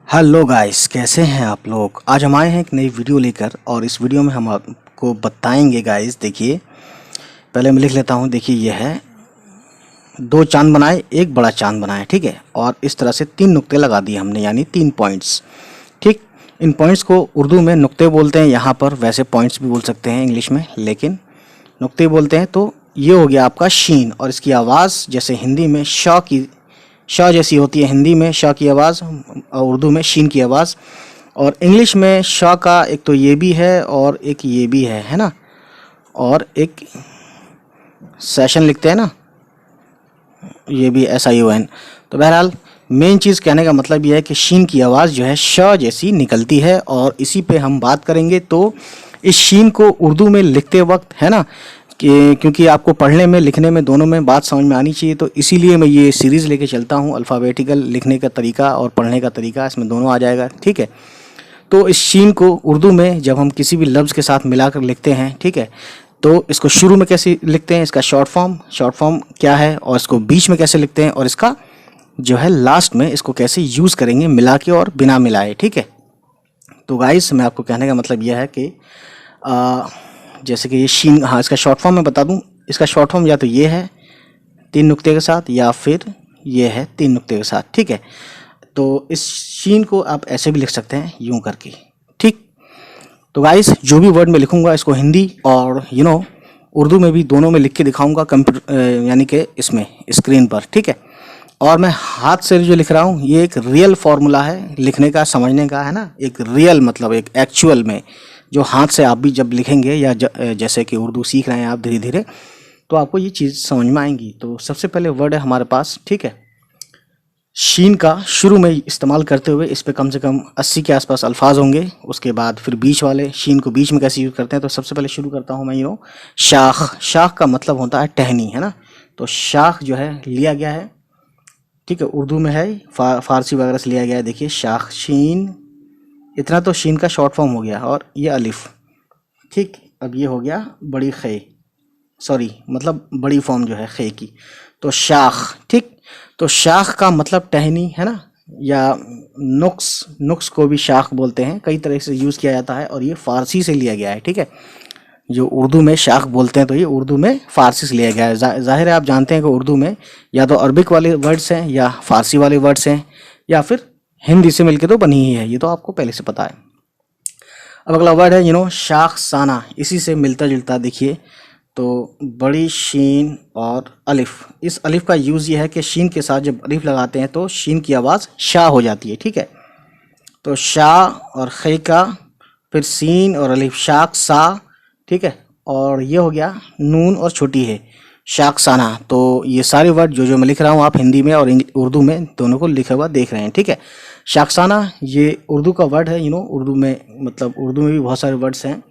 Hello guys, कैसे हैं आप लोग। आज हम आए हैं एक नई वीडियो लेकर और इस वीडियो में हम आपको बताएंगे गाइस। देखिए, पहले मैं लिख लेता हूँ। देखिए, ये है दो चांद बनाए, एक बड़ा चांद बनाए, ठीक है। और इस तरह से तीन नुक्ते लगा दिए हमने, यानी 3 पॉइंट्स, ठीक। इन पॉइंट्स को उर्दू में नुक्ते बोलते हैं। यहाँ पर वैसे पॉइंट्स भी बोल सकते हैं इंग्लिश में, लेकिन नुक्ते बोलते हैं। तो ये हो गया आपका शीन, और इसकी आवाज़ जैसे हिंदी में श जैसी होती है, हिंदी में श की आवाज़ और उर्दू में शीन की आवाज़। और इंग्लिश में श का एक तो ये भी है और एक ये भी है ना। और एक सेशन लिखते हैं ना, ये भी SION। तो बहरहाल मेन चीज़ कहने का मतलब ये है कि शीन की आवाज़ जो है श जैसी निकलती है, और इसी पे हम बात करेंगे। तो इस शीन को उर्दू में लिखते वक्त, है ना, कि क्योंकि आपको पढ़ने में लिखने में दोनों में बात समझ में आनी चाहिए, तो इसीलिए मैं ये सीरीज़ लेके चलता हूँ। अल्फ़ाबेटिकल लिखने का तरीका और पढ़ने का तरीका, इसमें दोनों आ जाएगा, ठीक है। तो इस शीन को उर्दू में जब हम किसी भी लफ्ज़ के साथ मिलाकर लिखते हैं, ठीक है, तो इसको शुरू में कैसे लिखते हैं, इसका शॉर्ट फॉर्म क्या है, और इसको बीच में कैसे लिखते हैं, और इसका जो है लास्ट में इसको कैसे यूज़ करेंगे मिला के और बिना मिलाए, ठीक है। तो गाइस, मैं आपको कहने का मतलब यह है कि जैसे कि ये शीन, हाँ, इसका शॉर्ट फॉर्म मैं बता दूं। इसका शॉर्ट फॉर्म या तो ये है 3 नुक्ते के साथ, या फिर ये है 3 नुक्ते के साथ, ठीक है। तो इस शीन को आप ऐसे भी लिख सकते हैं, यूं करके, ठीक। तो गाइस, जो भी वर्ड मैं लिखूंगा इसको हिंदी और उर्दू में भी दोनों में लिख के दिखाऊंगा कंप्यूटर, यानी कि इसमें स्क्रीन पर, ठीक है। और मैं हाथ से जो लिख रहा हूँ ये एक रियल फार्मूला है लिखने का, समझने का, है ना। एक रियल मतलब एक एक्चुअल में जो हाथ से आप भी जब लिखेंगे, या जैसे कि उर्दू सीख रहे हैं आप धीरे धीरे, तो आपको ये चीज़ समझ में आएंगी। तो सबसे पहले वर्ड है हमारे पास, ठीक है, शीन का शुरू में इस्तेमाल करते हुए इस पे कम से कम 80 के आसपास अल्फाज होंगे। उसके बाद फिर बीच वाले, शीन को बीच में कैसे यूज़ करते हैं, तो सबसे पहले शुरू करता हूँ मैं शाख। शाख का मतलब होता है टहनी, है ना। तो शाख जो है लिया गया है, ठीक है, उर्दू में है, फारसी वगैरह से लिया गया है। देखिए, शाख, शीन, इतना तो शीन का शॉर्ट फॉर्म हो गया, और ये अलिफ, ठीक। अब ये हो गया बड़ी खे, सॉरी, मतलब बड़ी फॉर्म जो है खे की, तो शाख, ठीक। तो शाख का मतलब टहनी, है ना, या नुक्स। नुक्स को भी शाख बोलते हैं, कई तरह से यूज़ किया जाता है, और ये फारसी से लिया गया है, ठीक है। जो उर्दू में शाख बोलते हैं, तो ये उर्दू में फारसी से लिया गया है। जाहिर है आप जानते हैं कि उर्दू में या तो अरबिक वाले वर्ड्स हैं, या फारसी वाले वर्ड्स हैं, या फिर हिंदी से मिलके तो बनी ही है, ये तो आपको पहले से पता है। अब अगला वर्ड है शाख साना, इसी से मिलता जुलता। देखिए, तो बड़ी शीन और अलिफ, इस अलिफ का यूज़ ये है कि शीन के साथ जब अलिफ लगाते हैं तो शीन की आवाज़ शाह हो जाती है, ठीक है। तो शाह और खे का, फिर सीन और अलिफ, शाख सा, ठीक है। और ये हो गया नून और छोटी है, शाखसाना। तो ये सारे वर्ड जो जो मैं लिख रहा हूँ आप हिंदी में और उर्दू में दोनों को लिखा हुआ देख रहे हैं, ठीक है। शाखसाना ये उर्दू का वर्ड है, उर्दू में, मतलब उर्दू में भी बहुत सारे वर्ड्स हैं।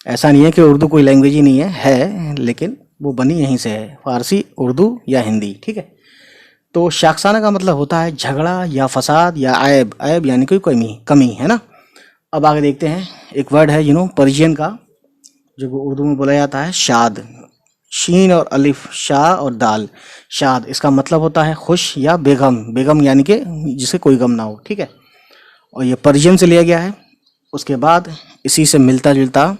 ऐसा नहीं है कि उर्दू कोई लैंग्वेज ही नहीं है, लेकिन वो बनी यहीं से है, फारसी, उर्दू या हिंदी, ठीक है। तो शाखसाना का मतलब होता है झगड़ा या फसाद या ऐब। ऐब यानी कोई कमी, कमी, है ना। अब आगे देखते हैं, एक वर्ड है पर्शियन का, जो उर्दू में बोला जाता है शाद। शीन और अलिफ, शाह और दाल, शाद, इसका मतलब होता है खुश या बेगम। बेगम यानी कि जिसे कोई गम ना हो, ठीक है। और ये पर्शियन से लिया गया है। उसके बाद इसी से मिलता जुलता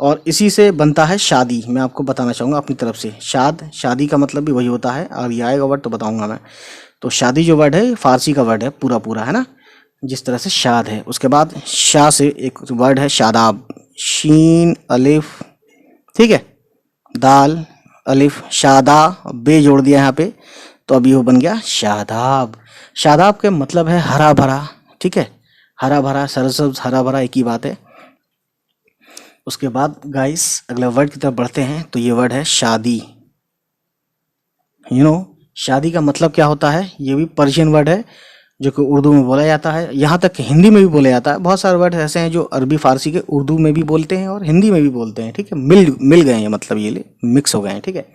और इसी से बनता है शादी। मैं आपको बताना चाहूँगा अपनी तरफ से, शादी का मतलब भी वही होता है, और ये आएगा वर्ड तो बताऊँगा मैं। तो शादी जो वर्ड है फारसी का वर्ड है पूरा पूरा, है ना, जिस तरह से शाद है। उसके बाद शाह से एक वर्ड है शादाब, शीन अलिफ, ठीक है, दाल अलिफ, शादा, बे जोड़ दिया यहाँ पे, तो अभी वो बन गया शादाब। शादाब के मतलब है हरा भरा, ठीक है, हरा भरा, सरसब्ज, हरा भरा, एक ही बात है। उसके बाद गाइस अगले वर्ड की तरफ बढ़ते हैं, तो ये वर्ड है शादी। शादी का मतलब क्या होता है, ये भी पर्शियन वर्ड है जो कि उर्दू में बोला जाता है, यहाँ तक कि हिंदी में भी बोला जाता है। बहुत सारे वर्ड ऐसे हैं जो अरबी फारसी के उर्दू में भी बोलते हैं और हिंदी में भी बोलते हैं, ठीक है, मिल गए हैं, मतलब ये मिक्स हो गए हैं, ठीक है।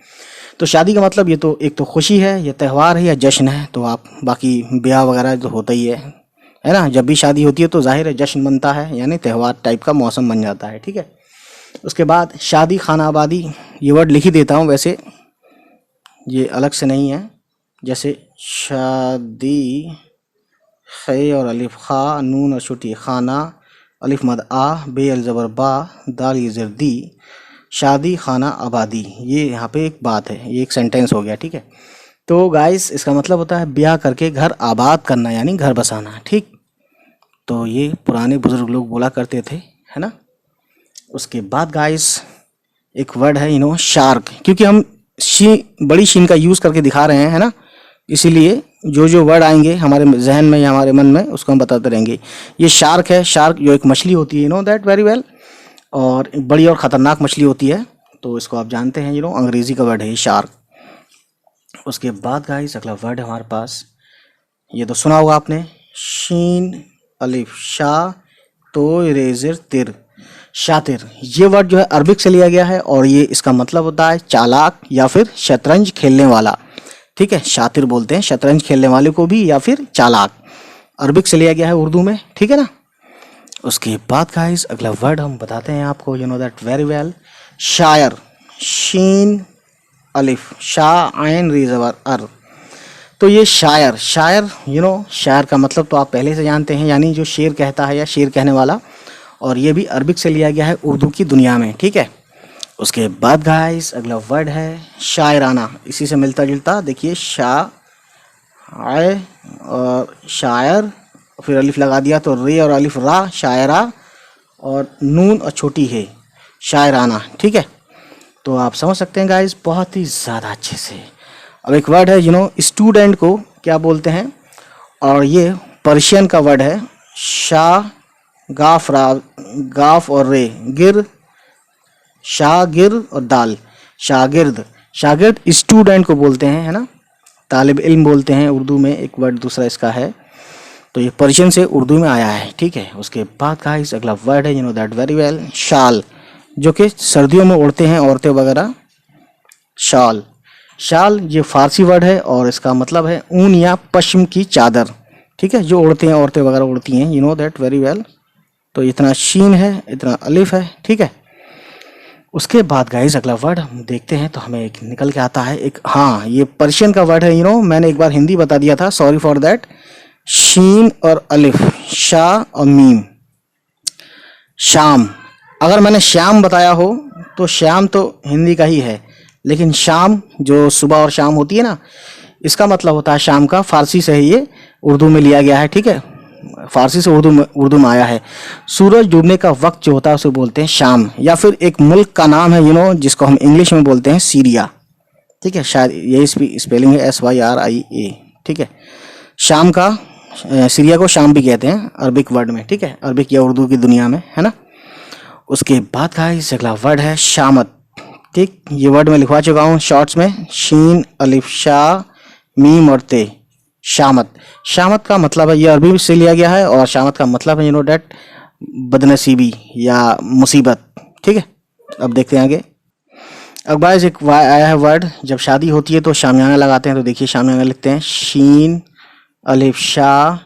तो शादी का मतलब ये तो एक तो खुशी है, या त्यौहार है, या जश्न है। तो आप बाकी ब्याह वगैरह तो होता ही है ना, जब भी शादी होती है तो जाहिर है जश्न बनता है, यानी त्यौहार टाइप का मौसम बन जाता है, ठीक है। उसके बाद शादी खाना आबादी, ये वर्ड लिख ही देता हूँ, वैसे ये अलग से नहीं है, जैसे शादी खे और अलिफ खा, नून और छोटी खाना, अलिफ मद आ, बे अल ज़बर बा, दाल ये ज़र दी, शादी खाना आबादी। ये यहाँ पे एक बात है, ये एक सेंटेंस हो गया, ठीक है। तो गाइस इसका मतलब होता है ब्याह करके घर आबाद करना, यानी घर बसाना, ठीक। तो ये पुराने बुजुर्ग लोग बोला करते थे, है ना। उसके बाद गाइस एक वर्ड है शार्क, क्योंकि हम बड़ी शीन का यूज़ करके दिखा रहे हैं, है ना, इसीलिए जो वर्ड आएंगे हमारे जहन में या हमारे मन में उसको हम बताते रहेंगे। ये शार्क है, शार्क जो एक मछली होती है, दैट वेरी वेल, और बड़ी और ख़तरनाक मछली होती है, तो इसको आप जानते हैं, अंग्रेज़ी का वर्ड है ये शार्क। उसके बाद गाइस अगला वर्ड है हमारे पास, ये तो सुना होगा आपने, शीन अलिफ शाह तो रेजर तिर, शातिर। ये वर्ड जो है अरबिक से लिया गया है और ये इसका मतलब होता है चालाक या फिर शतरंज खेलने वाला, ठीक है। शातिर बोलते हैं शतरंज खेलने वाले को भी, या फिर चालाक, अरबिक से लिया गया है उर्दू में, ठीक है ना। उसके बाद गाइस अगला वर्ड हम बताते हैं आपको, दैट वेरी वेल, शायर, शीन अलिफ शाह आइन रीजवर अर। तो ये शायर, शायर का मतलब तो आप पहले से जानते हैं, यानी जो शेर कहता है या शेर कहने वाला, और ये भी अरबिक से लिया गया है उर्दू की दुनिया में, ठीक है। उसके बाद गाइस अगला वर्ड है शायराना, इसी से मिलता जुलता, देखिए शाय और शायर, फिर अलिफ लगा दिया तो रे और अलिफ रा, शायरा, और नून और छोटी है, शायराना, ठीक है। तो आप समझ सकते हैं गाइस बहुत ही ज़्यादा अच्छे से। अब एक वर्ड है स्टूडेंट को क्या बोलते हैं, और ये पर्शियन का वर्ड है, शाह गाफ रा, गाफ और रे, गिर, शागिर और दाल, शागिर्द। शागिर्द स्टूडेंट को बोलते हैं, है ना, तालिब इल्म बोलते हैं उर्दू में, एक वर्ड दूसरा इसका है। तो ये पर्शियन से उर्दू में आया है, ठीक है। उसके बाद गाइस अगला वर्ड है दैट वेरी वेल, शाल, जो कि सर्दियों में ओढ़ते हैं औरतें वगैरह, शाल। शाल ये फारसी वर्ड है और इसका मतलब है ऊन या पश्म की चादर, ठीक है, जो ओढ़ते हैं औरतें वगैरह ओढ़ती हैं, दैट वेरी वेल। तो इतना शीन है, इतना अलिफ है, ठीक है। उसके बाद गाइस अगला वर्ड हम देखते हैं तो हमें एक निकल के आता है एक, हाँ ये पर्शियन का वर्ड है, मैंने एक बार हिंदी बता दिया था, सॉरी फॉर दैट। शीन और अलिफ, शाह और मीम, शाम। अगर मैंने श्याम बताया हो तो श्याम तो हिंदी का ही है, लेकिन शाम जो सुबह और शाम होती है ना, इसका मतलब होता है शाम का, फारसी से ही ये उर्दू में लिया गया है, ठीक है, फारसी से उर्दू में आया है। सूरज डूबने का वक्त जो होता है उसे बोलते हैं शाम, या फिर एक मुल्क का नाम है जिसको हम इंग्लिश में बोलते हैं सीरिया, ठीक है, शायद यही स्पेलिंग है, SYRIA, ठीक है। शाम का, सीरिया को शाम भी कहते हैं अरबिक वर्ड में, ठीक है, अरबिक या उर्दू की दुनिया में, है ना। उसके बाद का इस अगला वर्ड है शामत, ठीक, ये वर्ड मैं लिखवा चुका हूँ शॉर्ट्स में, शीन अलिफ शाह मीम और ते, शामत। शामत का मतलब है, ये अरबी से लिया गया है और शामत का मतलब है डेट बदनसीबी या मुसीबत, ठीक है। अब देखते हैं आगे। अब गाइस एक आया है वर्ड, जब शादी होती है तो शामियाना लगाते हैं, तो देखिए शामियाना लिखते हैं, शीन अलिफ शाह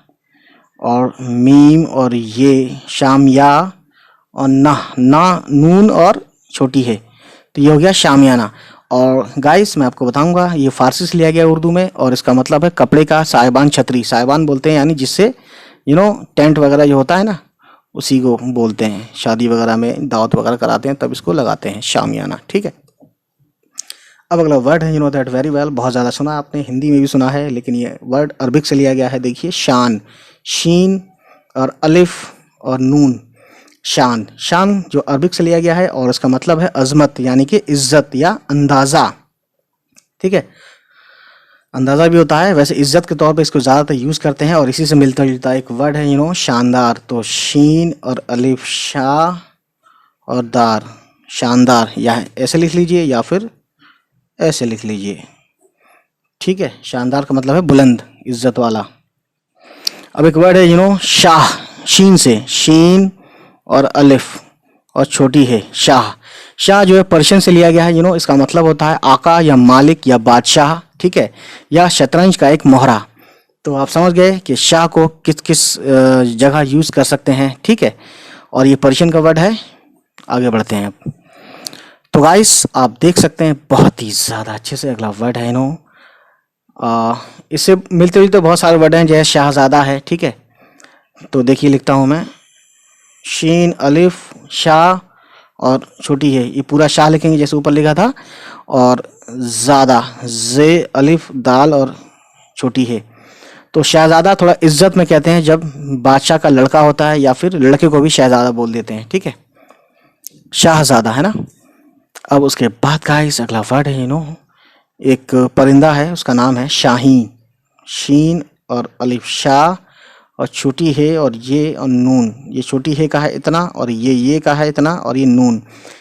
और मीम और ये, शामिया, और ना नून और छोटी है, तो ये हो गया शामियाना। और गाइस मैं आपको बताऊंगा ये फारसी से लिया गया उर्दू में, और इसका मतलब है कपड़े का साहिबान, छतरी, साहिबान बोलते हैं, यानी जिससे टेंट वगैरह जो होता है ना, उसी को बोलते हैं, शादी वगैरह में दावत वगैरह कराते हैं तब इसको लगाते हैं, शामियाना, ठीक है। अब अगला वर्ड है दैट वेरी वेल, बहुत ज़्यादा सुना आपने, हिंदी में भी सुना है, लेकिन ये वर्ड अरबिक से लिया गया है, देखिए शान, शीन और अलिफ और नून, शान। शान जो अरबिक से लिया गया है और इसका मतलब है अजमत, यानी कि इज्जत या अंदाज़ा, ठीक है, अंदाज़ा भी होता है, वैसे इज्जत के तौर पे इसको ज़्यादातर यूज़ करते हैं, और इसी से मिलता जुलता एक वर्ड है शानदार। तो शीन और अलिफ शाह और दार, शानदार, या ऐसे लिख लीजिए या फिर ऐसे लिख लीजिए, ठीक है। शानदार का मतलब है बुलंद, इज्जत वाला। अब एक वर्ड है शाह, शीन से, शीन और अलिफ और छोटी है, शाह। शाह जो है पर्शियन से लिया गया है, इसका मतलब होता है आका या मालिक या बादशाह, ठीक है, या शतरंज का एक मोहरा। तो आप समझ गए कि शाह को किस किस जगह यूज़ कर सकते हैं, ठीक है, और ये पर्शियन का वर्ड है। आगे बढ़ते हैं अब। तो गाइस आप देख सकते हैं बहुत ही ज़्यादा अच्छे से अगला वर्ड है इससे मिलते जुलते बहुत सारे वर्ड हैं, जैसे शहजादा है, ठीक है। तो देखिए लिखता हूँ मैं, शीन अलिफ शाह और छोटी है, ये पूरा शाह लिखेंगे जैसे ऊपर लिखा था, और ज़्यादा जे अलिफ दाल और छोटी है। तो शहजादा थोड़ा इज्जत में कहते हैं जब बादशाह का लड़का होता है, या फिर लड़के को भी शहजादा बोल देते हैं, ठीक है, शाहजादा, है ना। अब उसके बाद गाइस अगला वर्ड है एक परिंदा है, उसका नाम है शाहीन। शीन और अलिफ शाह और छोटी है और ये और नून, ये छोटी है का है इतना और ये का है इतना और ये नून,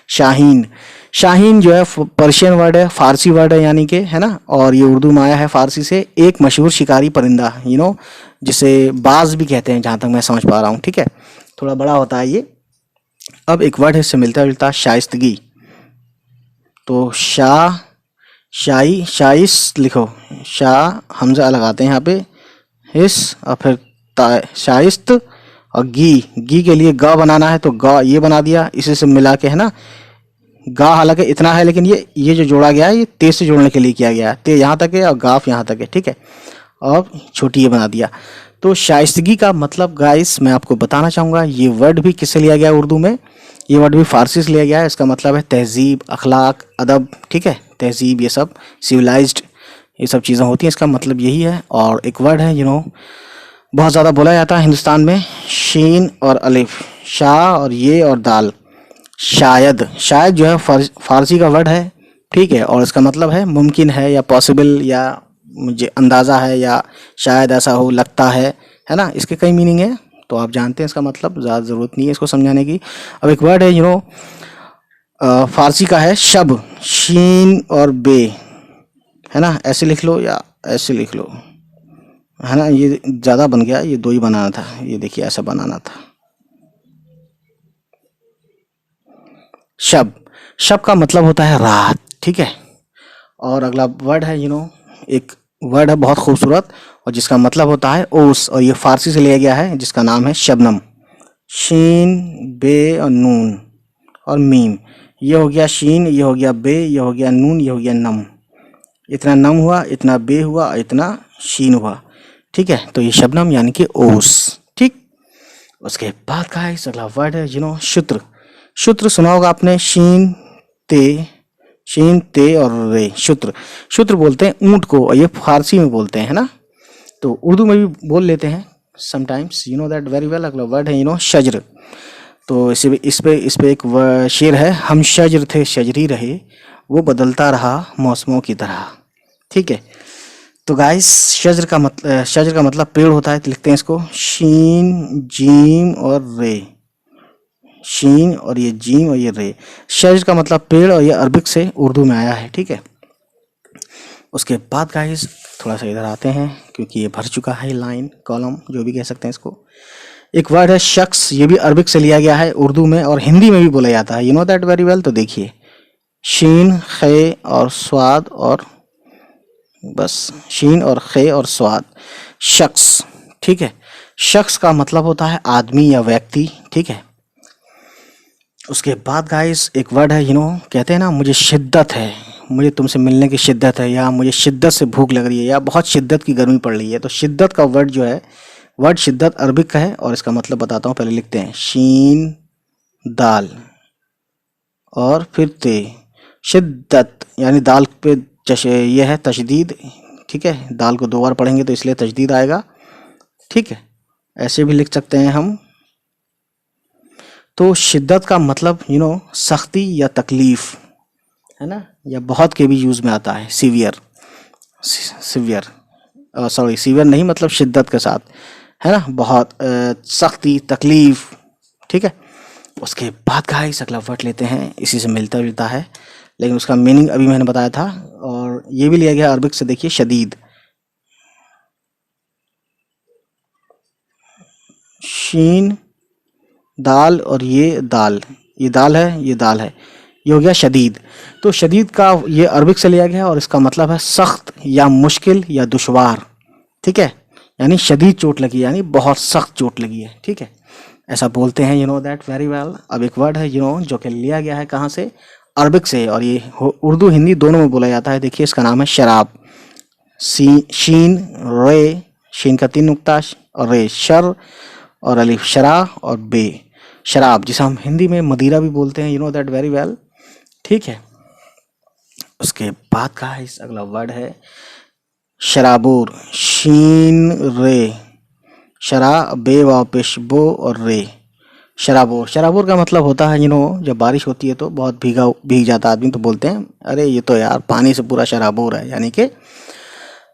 शाहीन। शाहीन जो है पर्शियन वर्ड है, फारसी वर्ड है यानी कि, है ना, और ये उर्दू में आया है फारसी से। एक मशहूर शिकारी परिंदा जिसे बाज भी कहते हैं जहाँ तक मैं समझ पा रहा हूँ, ठीक है, थोड़ा बड़ा होता है ये। अब एक वर्ड है इससे मिलता जुलता, शाइस्तगी। तो शाह शाही शाइस लिखो, शाह हमजा लगाते हैं यहाँ पे, हिस और फिर शाइस्त, और गी के लिए गा बनाना है तो गा ये बना दिया इसी से मिला के, है ना। गा हालांकि इतना है, लेकिन ये जो जोड़ा गया है ये ते से जोड़ने के लिए किया गया है, ते यहाँ तक है और गाफ यहाँ तक है, ठीक है, और छोटी ये बना दिया। तो शाइस्तगी का मतलब गाइस मैं आपको बताना चाहूँगा, ये वर्ड भी किससे लिया गया है उर्दू में, ये वर्ड भी फारसी से लिया गया है। इसका मतलब है तहजीब, अखलाक, अदब, ठीक है, तहजीब, ये सब सिविलाइज्ड, ये सब चीज़ें होती हैं, इसका मतलब यही है। और एक वर्ड है बहुत ज़्यादा बोला जाता है हिंदुस्तान में, शीन और अलिफ, शाह और ये और दाल, शायद। शायद जो है फारसी का वर्ड है, ठीक है, और इसका मतलब है मुमकिन है या पॉसिबल या मुझे अंदाज़ा है या शायद ऐसा हो, लगता है ना। इसके कई मीनिंग है, तो आप जानते हैं इसका मतलब, ज़्यादा ज़रूरत नहीं है इसको समझाने की। अब एक वर्ड है फारसी का है शब, शीन और बे, है ना, ऐसे लिख लो या ऐसे लिख लो, है ना, ये ज़्यादा बन गया, ये दो ही बनाना था, ये देखिए ऐसा बनाना था। शब, शब का मतलब होता है रात, ठीक है। और अगला वर्ड है एक वर्ड है बहुत खूबसूरत और जिसका मतलब होता है ओस, और ये फारसी से लिया गया है, जिसका नाम है शबनम। शीन बे और नून और मीम, ये हो गया शीन, ये हो गया बे, ये हो गया नून, ये हो गया नम। इतना नम हुआ, इतना बे हुआ, इतना शीन हुआ, ठीक है। तो ये शबनम यानी कि ओस, ठीक। उसके बाद का अगला वर्ड है शुत्र। शुत्र सुना होगा आपने, शीन ते और रे, शुत्र। शुत्र बोलते हैं ऊंट को, और ये फारसी में बोलते हैं, है ना, तो उर्दू में भी बोल लेते हैं sometimes, you know that very well. अगला वर्ड है शज्र। तो इस पे एक शेर है, हम शज्र थे शजरी रहे, वो बदलता रहा मौसमों की तरह, ठीक है। तो गाइस शज्र का मतलब पेड़ होता है, तो लिखते हैं इसको शीन जीम और रे, शीन और ये जीम और ये रे। शज्र का मतलब पेड़, और ये अरबिक से उर्दू में आया है, ठीक है। उसके बाद गाइस थोड़ा सा इधर आते हैं, क्योंकि ये भर चुका है लाइन कॉलम, जो भी कह सकते हैं इसको। एक वर्ड है शख्स, ये भी अरबिक से लिया गया है उर्दू में, और हिंदी में भी बोला जाता है, you know that very well. तो देखिए शीन खे और स्वाद, और बस शीन और खे और स्वाद, शख्स, ठीक है। शख्स का मतलब होता है आदमी या व्यक्ति, ठीक है। उसके बाद गाइस एक वर्ड है कहते हैं ना, मुझे शिद्दत है, मुझे तुमसे मिलने की शिद्दत है, या मुझे शिद्दत से भूख लग रही है, या बहुत शिद्दत की गर्मी पड़ रही है। तो शिद्दत का वर्ड जो है, वर्ड शिद्दत अरबिक का है, और इसका मतलब बताता हूँ, पहले लिखते हैं शीन दाल और फिर ते, शिद्दत यानी दाल पे ये है तशदीद, ठीक है, दाल को 2 बार पढ़ेंगे तो इसलिए तशदीद आएगा, ठीक है। ऐसे भी लिख सकते हैं हम। तो शिद्दत का मतलब सख्ती या तकलीफ, है ना, या बहुत के भी यूज़ में आता है, सीवियर नहीं, मतलब शिद्दत के साथ, है ना, बहुत सख्ती तकलीफ, ठीक है। उसके बाद गाइस अगला वर्ड लेते हैं, इसी से मिलता जुलता है, लेकिन उसका मीनिंग अभी मैंने बताया था, और ये भी लिया गया अरबिक से, देखिए शदीद, शीन दाल और ये दाल है, ये दाल है, ये हो गया शदीद। तो शदीद का ये अरबिक से लिया गया, और इसका मतलब है सख्त या मुश्किल या दुश्वार, ठीक है, यानी शदीद चोट लगी, यानी बहुत सख्त चोट लगी है, ठीक है, ऐसा बोलते हैं, you know that very well. अब एक वर्ड है जो कि लिया गया है कहाँ से, अरबिक से, और ये उर्दू हिंदी दोनों में बोला जाता है, देखिए इसका नाम है शराब, शीन रे, शीन का 3 नुक्ता और रे शर, और अलिफ शरा, और बे शराब, जिसे हम हिंदी में मदिरा भी बोलते हैं, you know that very well. ठीक है। उसके बाद का इस अगला वर्ड है शराबोर, शीन रे, शरा बे वापिश बो और रे शराबोर। शराबोर का मतलब होता है जब बारिश होती है तो बहुत भीग जाता आदमी, तो बोलते हैं अरे ये तो यार पानी से पूरा शराबोर है, यानी कि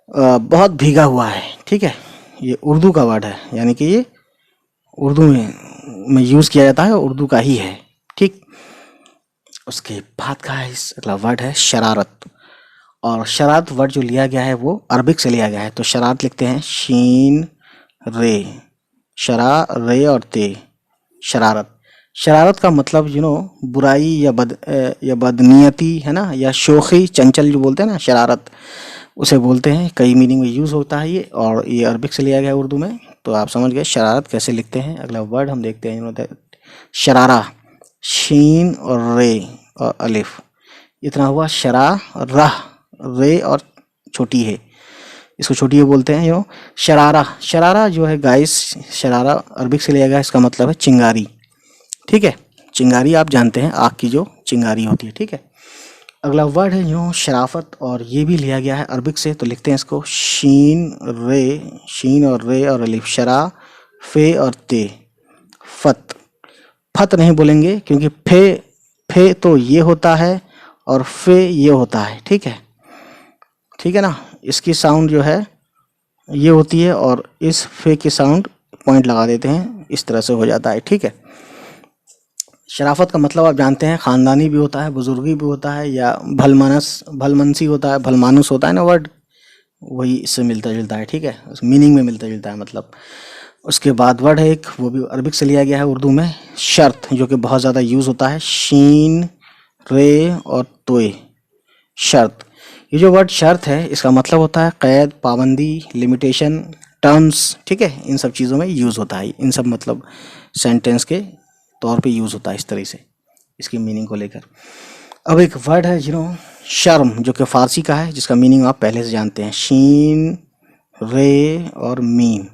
बहुत भीगा हुआ है। ठीक है। ये उर्दू का वर्ड है, यानी कि ये उर्दू में यूज़ किया जाता है, उर्दू का ही है। ठीक। उसके बाद का इस अगला वर्ड है शरारत, और शरारत वर्ड जो लिया गया है वो अरबिक से लिया गया है। तो शरारत लिखते हैं शीन रे, शरा रे और ते शरारत। शरारत का मतलब बुराई या बदनीयती है ना, या शोखी, चंचल जो बोलते हैं ना, शरारत उसे बोलते हैं। कई मीनिंग में यूज़ होता है ये, और ये अरबिक से लिया गया है उर्दू में। तो आप समझ गए शरारत कैसे लिखते हैं। अगला वर्ड हम देखते हैं शरारा, शीन और रे और अलिफ, इतना हुआ शरा रह, रे और छोटी है, इसको छोटी है बोलते हैं शरारा। शरारा जो है गाइस, शरारा अरबिक से लिया गया, इसका मतलब है चिंगारी। ठीक है। चिंगारी आप जानते हैं, आग की जो चिंगारी होती है। ठीक है। अगला वर्ड है शराफत, और ये भी लिया गया है अरबिक से। तो लिखते हैं इसको शीन रे, शीन और रे और अलिफ शरा फे और ते फत। फत नहीं बोलेंगे क्योंकि फे तो ये होता है और फे ये होता है। ठीक है। ठीक है ना, इसकी साउंड जो है ये होती है, और इस फे की साउंड पॉइंट लगा देते हैं, इस तरह से हो जाता है। ठीक है। शराफत का मतलब आप जानते हैं, ख़ानदानी भी होता है, बुजुर्गी भी होता है, या भलमनसी होता है, भलमानुस होता है ना वर्ड, वही इससे मिलता जुलता है। ठीक है। उस मीनिंग में मिलता जुलता है मतलब। उसके बाद वर्ड है एक, वो भी अरबिक से लिया गया है उर्दू में, शर्त, जो कि बहुत ज़्यादा यूज़ होता है, शीन रे और तोए शर्त। ये जो वर्ड शर्त है, इसका मतलब होता है कैद, पाबंदी, लिमिटेशन, टर्म्स। ठीक है। इन सब चीज़ों में यूज़ होता है, इन सब मतलब सेंटेंस के तौर पे यूज़ होता है इस तरह से, इसकी मीनिंग को लेकर। अब एक वर्ड है शर्म, जो कि फ़ारसी का है, जिसका मीनिंग आप पहले से जानते हैं, शीन रे और मीम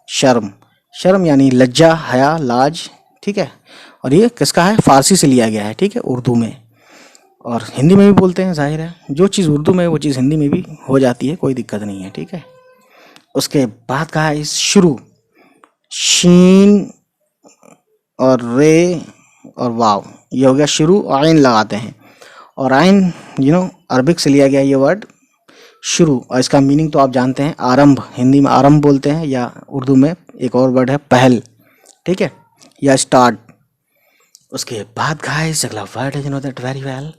शर्म। शर्म यानी लज्जा, हया, लाज। ठीक है। और ये किसका है, फ़ारसी से लिया गया है। ठीक है। उर्दू में और हिंदी में भी बोलते हैं, जाहिर है जो चीज़ उर्दू में वो चीज़ हिंदी में भी हो जाती है, कोई दिक्कत नहीं है। ठीक है। उसके बाद का है इस शुरू, शीन और रे और वाव, ये हो गया शुरू, आइन लगाते हैं, और आइन अरबिक से लिया गया ये वर्ड शुरू, और इसका मीनिंग तो आप जानते हैं, आरंभ, हिंदी में आरंभ बोलते हैं, या उर्दू में एक और वर्ड है पहल। ठीक है, या स्टार्ट। उसके बाद गाइस अगला वर्ड है दैट वेरी वेल,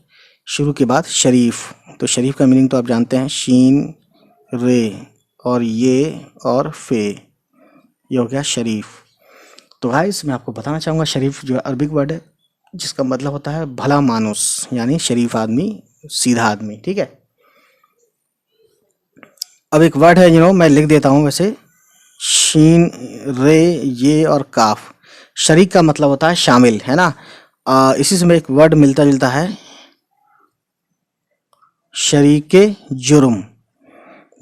शुरू के बाद शरीफ। तो शरीफ का मीनिंग तो आप जानते हैं, शीन रे और ये और फे, ये हो गया शरीफ। तो गाइस मैं आपको बताना चाहूँगा, शरीफ जो अरबिक वर्ड है, जिसका मतलब होता है भला मानुस, यानी शरीफ आदमी, सीधा आदमी। ठीक है। अब एक वर्ड है मैं लिख देता हूँ वैसे, शीन रे ये और काफ। शरीक का मतलब होता है शामिल, है ना। इसी से में एक वर्ड मिलता जुलता है, शरीके जुर्म,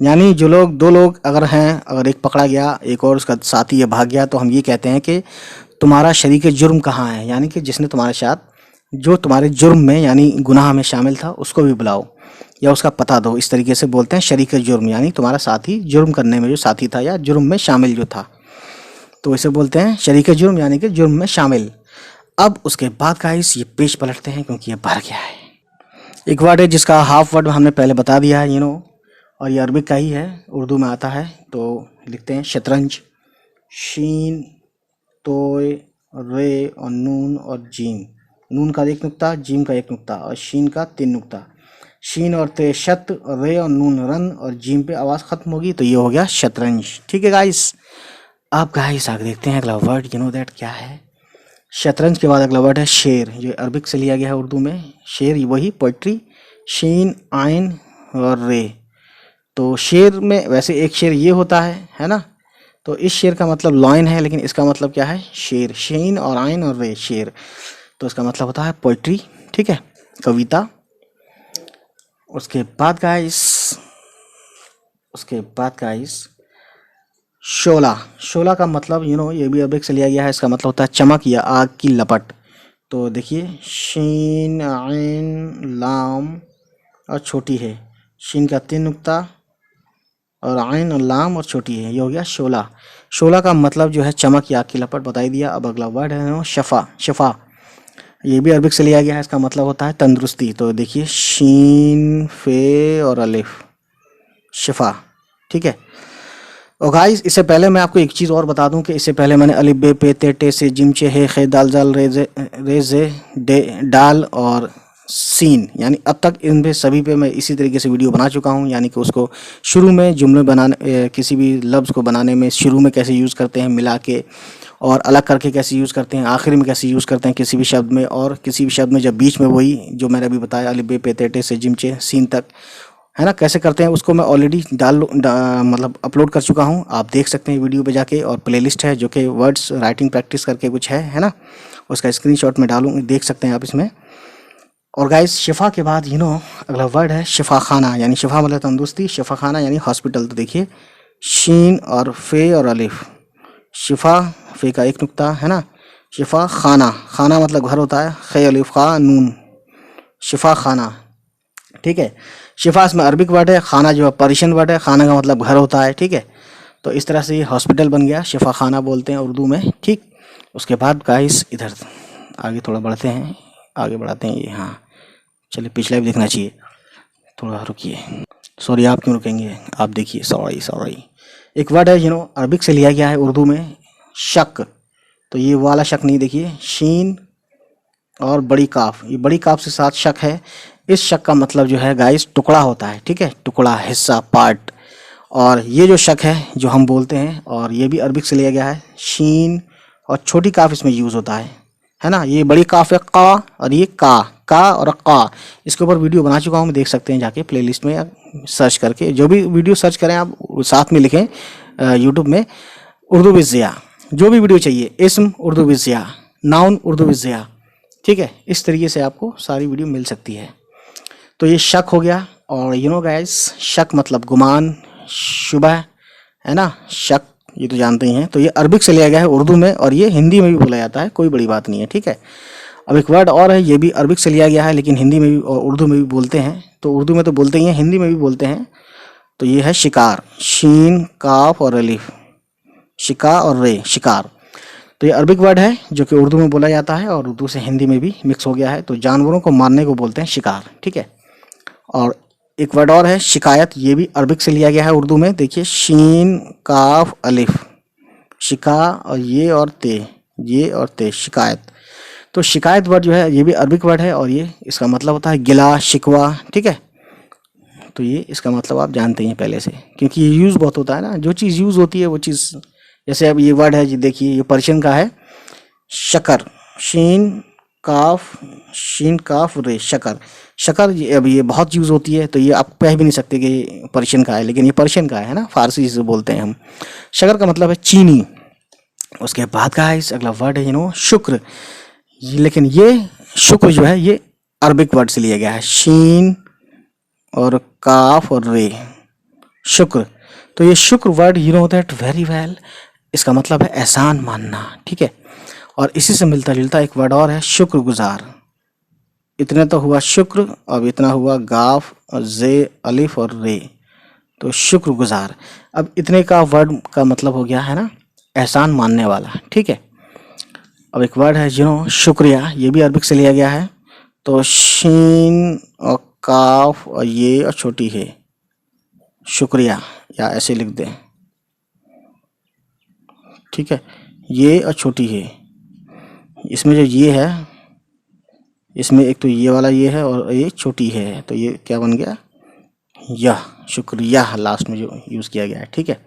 यानी जो लोग, दो लोग अगर हैं, अगर एक पकड़ा गया, एक और उसका साथी है भाग गया, तो हम ये कहते हैं कि तुम्हारा शरीके जुर्म कहाँ है, यानी कि जिसने तुम्हारे साथ, जो तुम्हारे जुर्म में यानी गुनाह में शामिल था, उसको भी बुलाओ या उसका पता दो। इस तरीके से बोलते हैं शरीके जुर्म, यानी तुम्हारा साथी, जुर्म करने में जो साथी था या जुर्म में शामिल जो था, तो इसे बोलते हैं शरीके जुर्म, यानी कि जुर्म में शामिल। अब उसके बाद का इस ये पेज पलटते हैं क्योंकि ये भर गया है। एक वर्ड है जिसका हाफ वर्ड हमने पहले बता दिया है और ये अरबिक का ही है, उर्दू में आता है। तो लिखते हैं शतरंज, शीन तोय रे और नून और जीम, नून का 1 नुक्ता, जीम का 1 नुक्ता और शीन का 3 नुक्ता। शीन और ते शत, रे और नून रन, और जीम पे आवाज़ खत्म होगी, तो ये हो गया शतरंज। ठीक है गाइस। अब गाइस आगे देखते हैं अगला वर्ड दैट क्या है। शतरंज के बाद अगला वर्ड है शेर, जो अरबिक से लिया गया है उर्दू में। शेर वही पोइट्री, शीन आइन और रे। तो शेर में वैसे एक शेर ये होता है ना। तो इस शेर का मतलब लॉइन है, लेकिन इसका मतलब क्या है, शेर। शीन और आइन और रे, शेर, तो इसका मतलब होता है पोइट्री। ठीक है, कविता। उसके बाद गाइस उसके बाद गाइस शोला। शोला का मतलब ये भी अरबिक से लिया गया है। इसका मतलब होता है चमक या आग की लपट। तो देखिए शीन आइन लाम और छोटी है, शीन का 3 नुक्ता और आइन और लाम और छोटी है, ये हो गया शोला। शोला का मतलब जो है चमक या आग की लपट बता ही दिया। अब अगला वर्ड है शफा। शफा ये भी अरबिक से लिया गया है। इसका मतलब होता है तंदुरुस्ती। तो देखिए शीन फे और अलिफ, शिफा। ठीक है। और गाइस इससे पहले मैं आपको एक चीज़ और बता दूं कि इससे पहले मैंने अलिफ बे पे ते टे से जिम चे हे खे दाल जाल रे जे डे डाल और सीन, यानी अब तक इन पे सभी पे मैं इसी तरीके से वीडियो बना चुका हूं। यानी कि उसको शुरू में जुमले बनाने, किसी भी लफ्ज़ को बनाने में शुरू में कैसे यूज़ करते हैं मिला के, और अलग करके कैसे यूज़ करते हैं, आखिर में कैसे यूज़ करते हैं किसी भी शब्द में, और किसी भी शब्द में जब बीच में वही जो मैंने अभी बताया अलिफ बे पे ते टे से जिम चे सीन तक, है ना, कैसे करते हैं उसको मैं ऑलरेडी मतलब अपलोड कर चुका हूँ। आप देख सकते हैं वीडियो पे जाके, और प्लेलिस्ट है जो कि वर्ड्स राइटिंग प्रैक्टिस करके कुछ है ना, उसका स्क्रीनशॉट में डालूँ, देख सकते हैं आप इसमें। और गाइस शिफा के बाद अगला वर्ड है शिफा खाना। यानी शिफा मतलब तंदुरुस्ती, शिफा खाना यानी हॉस्पिटल। तो देखिए शीन और फे और अलिफ, शिफा फे का 1 नुक्ता है ना, शिफा खाना, खाना मतलब घर होता है, खे अलिफ खा नून, शिफा खाना। ठीक है। शिफा इसमें अरबिक वर्ड है, खाना जो है पर्शियन वर्ड है, खाना का मतलब घर होता है। ठीक है। तो इस तरह से ये हॉस्पिटल बन गया, शिफा खाना बोलते हैं उर्दू में। ठीक। उसके बाद गाइस इधर आगे थोड़ा बढ़ते हैं, आगे बढ़ाते हैं ये। हाँ चलिए पिछला भी देखना चाहिए, थोड़ा रुकिए। सॉरी आप क्यों रुकेंगे, आप देखिए, सॉरी सॉरी। एक वर्ड है अरबिक से लिया गया है उर्दू में, शक। तो ये वाला शक नहीं, देखिए शीन और बड़ी काफ, ये बड़ी काफ से साथ शक है। इस शक का मतलब जो है गाइस टुकड़ा होता है। ठीक है, टुकड़ा, हिस्सा, पार्ट। और ये जो शक है जो हम बोलते हैं, और ये भी अरबिक से लिया गया है, शीन और छोटी काफ इसमें यूज़ होता है ना। ये बड़ी काफ है का, और ये का और का। इसके ऊपर वीडियो बना चुका हूँ, देख सकते हैं जाके प्लेलिस्ट में, या सर्च करके जो भी वीडियो सर्च करें आप साथ में लिखें यूट्यूब में उर्दू विद ज़िया, जो भी वीडियो चाहिए, इस्म Urdu with Zia, noun Urdu with Zia. ठीक है, इस तरीके से आपको सारी वीडियो मिल सकती है। तो ये शक हो गया। और गाइस शक मतलब गुमान, शुबह, है ना, शक, ये तो जानते ही हैं। तो ये अरबिक से लिया गया है उर्दू में, और ये हिंदी में भी बोला जाता है, कोई बड़ी बात नहीं है। ठीक है। अब एक वर्ड और है, ये भी अरबिक से लिया गया है, लेकिन हिंदी में भी और उर्दू में भी बोलते हैं। तो उर्दू में तो बोलते ही हैं, हिंदी में भी बोलते हैं। तो ये है शिकार, शीन काफ और अलिफ, शिका और रे, शिकार। तो ये अरबिक वर्ड है जो कि उर्दू में बोला जाता है, और उर्दू से हिंदी में भी मिक्स हो गया है। तो जानवरों को मारने को बोलते हैं शिकार। ठीक है। और एक वर्ड और है शिकायत, ये भी अरबिक से लिया गया है उर्दू में। देखिए शीन काफ अलिफ, शिका और ये और ते, शिकायत। तो शिकायत वर्ड जो है ये भी अरबिक वर्ड है, और ये इसका मतलब होता है गिला, शिकवा। ठीक है। तो ये इसका मतलब आप जानते ही हैं पहले से, क्योंकि ये यूज़ बहुत होता है ना, जो चीज़ यूज़ होती है वो चीज़। जैसे अब ये वर्ड है जी, देखिए ये पर्शियन का है, शकर, शीन काफ रे, शकर। शकर अब ये बहुत यूज़ होती है, तो ये आप कह भी नहीं सकते कि पर्शियन का है, लेकिन ये पर्शियन का है ना, फारसी जिसे बोलते हैं हम। शकर का मतलब है चीनी। उसके बाद का है अगला वर्ड है शुक्र। लेकिन ये शुक्र जो है ये अरबिक वर्ड से लिया गया है, शीन और काफ और रे, शुक्र। तो ये शुक्र वर्ड दैट वेरी वेल, इसका मतलब है एहसान मानना। ठीक है। और इसी से मिलता जुलता एक वर्ड और है शुक्रगुजार। इतने तो हुआ शुक्र, अब इतना हुआ गाफ और जे अलिफ और रे, तो शुक्रगुजार। अब इतने का वर्ड का मतलब हो गया है ना एहसान मानने वाला। ठीक है। अब एक वर्ड है शुक्रिया, ये भी अरबिक से लिया गया है। तो शीन और काफ और ये और छोटी है, शुक्रिया, या ऐसे लिख दें। ठीक है। ये और छोटी है, इसमें जो ये है, इसमें एक तो ये वाला ये है और ये छोटी है, तो ये क्या बन गया, यह, शुक्रिया लास्ट में जो यूज़ किया गया है। ठीक है।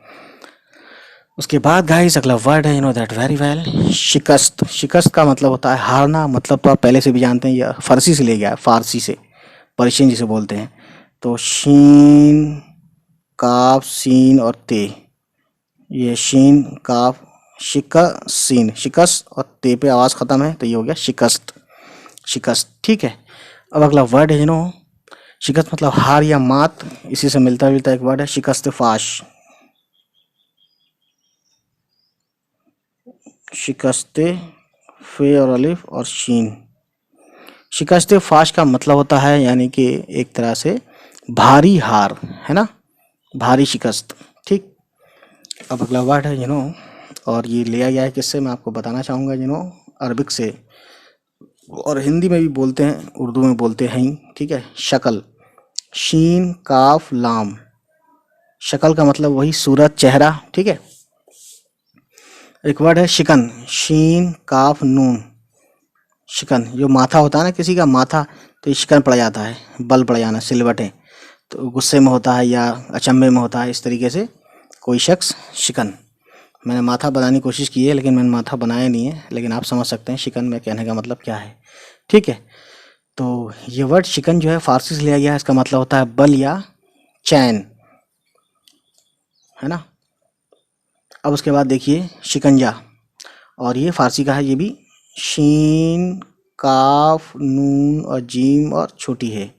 उसके बाद गाइस अगला वर्ड है दैट वेरी वेल, शिकस्त। शिकस्त का मतलब होता है हारना, मतलब तो आप पहले से भी जानते हैं, यह फारसी से ले गया है, फारसी से, पर्शियन जिसे बोलते हैं। तो शीन काफ सीन और ते, ये शीन काफ सीन, शिकस्त, और ते पे आवाज़ ख़त्म है, तो ये हो गया शिकस्त, शिकस्त। ठीक है। अब अगला वर्ड है शिकस्त मतलब हार या मात, इसी से मिलता जुलता एक वर्ड है शिकस्त फाश। शिकस्ते फे और अलिफ और शीन। शिकस्त फाश का मतलब होता है यानी कि एक तरह से भारी हार, है ना, भारी शिकस्त। ठीक, अब अगला वर्ड है और ये लिया गया है किससे, मैं आपको बताना चाहूँगा अरबिक से, और हिंदी में भी बोलते हैं, उर्दू में बोलते हैं। ठीक है, शक्ल, शीन काफ लाम। शक्ल का मतलब वही सूरत, चेहरा। ठीक है, एक वर्ड है शिकन, शीन काफ नून। शिकन जो माथा होता है ना किसी का माथा, तो ये शिकन पड़ जाता है, बल पड़ जाना, सिलवटें, तो गुस्से में होता है या अचंभे में होता है, इस तरीके से कोई शख्स शिकन। मैंने माथा बनाने की कोशिश की है लेकिन मैंने माथा बनाया नहीं है, लेकिन आप समझ सकते हैं शिकन में कहने का मतलब क्या है। ठीक है, तो ये वर्ड शिकन जो है फारसी से लिया गया है, इसका मतलब होता है बल या चैन, है ना। अब उसके बाद देखिए शिकंजा, और ये फारसी का है, ये भी शीन काफ नून और जीम और छोटी है,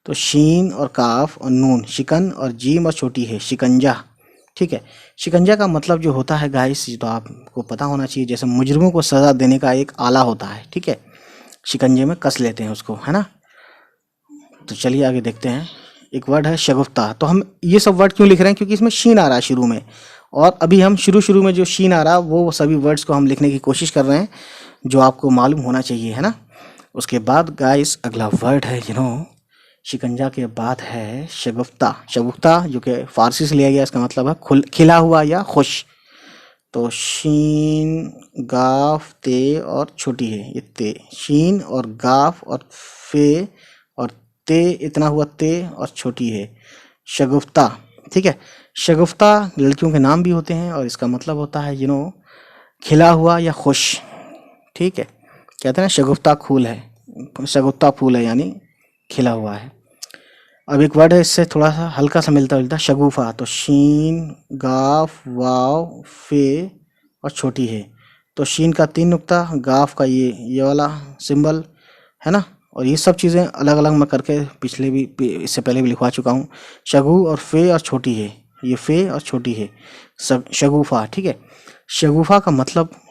तो शीन और काफ और नून, शिकन और जीम और छोटी है, शिकंजा। ठीक है, शिकंजा का मतलब जो होता है गाइस, तो आपको पता होना चाहिए, जैसे मुजरिमों को सज़ा देने का एक आला होता है। ठीक है, शिकंजे में कस लेते हैं उसको, है ना। तो चलिए आगे देखते हैं। एक वर्ड है शगुफ्ता। तो हम ये सब वर्ड क्यों लिख रहे हैं, क्योंकि इसमें शीन आ रहा है शुरू में, और अभी हम शुरू में जो शीन आ रहा है वो सभी वर्ड्स को हम लिखने की कोशिश कर रहे हैं, जो आपको मालूम होना चाहिए, है ना। उसके बाद गाइस अगला वर्ड है शिकंजा के बाद है शगुफ्ता। शगुफ्ता जो कि फारसी से लिया गया, इसका मतलब है खिला हुआ या खुश। तो शीन गाफ ते और छोटी है, ये ते, शीन और गाफ और फे और ते, इतना हुआ ते और छोटी है, शगुफ्ता। ठीक है, शगुफ्ता लड़कियों के नाम भी होते हैं, और इसका मतलब होता है खिला हुआ या खुश। ठीक है, कहते हैं ना शगुफ्ता फूल है, शगुफ्ता फूल है यानी खिला हुआ है। अब एक वर्ड है इससे थोड़ा सा हल्का सा मिलता जुलता, शगुफा। तो शीन गाफ वाव फे और छोटी है, तो शीन का 3 नुक्ता, गाफ का ये वाला सिंबल, है ना। और ये सब चीज़ें अलग अलग मैं करके पिछले भी, इससे पहले भी लिखवा चुका हूँ। शगु और फे और छोटी है, ये फे और छोटी है, शगुफा। ठीक है, शगुफा का मतलब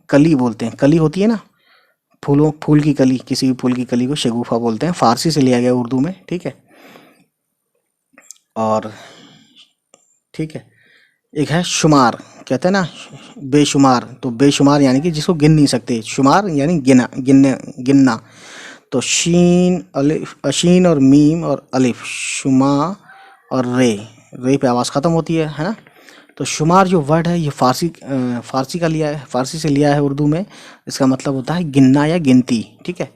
कली बोलते हैं, कली होती है ना, फूल की कली, किसी भी फूल की कली को शगुफा बोलते हैं, फारसी से लिया गया उर्दू में। ठीक है, और ठीक है, एक है शुमार, कहते हैं ना बेशुमार, तो बेशुमार यानी कि जिसको गिन नहीं सकते, शुमार यानी गिनना। तो शीन अलिफ, शीन और मीम और अलिफ, शुमा और रे पे आवाज़ ख़त्म होती है ना। तो शुमार जो वर्ड है ये फारसी का लिया है, फारसी से लिया है उर्दू में, इसका मतलब होता है गिनना या गिनती। ठीक है,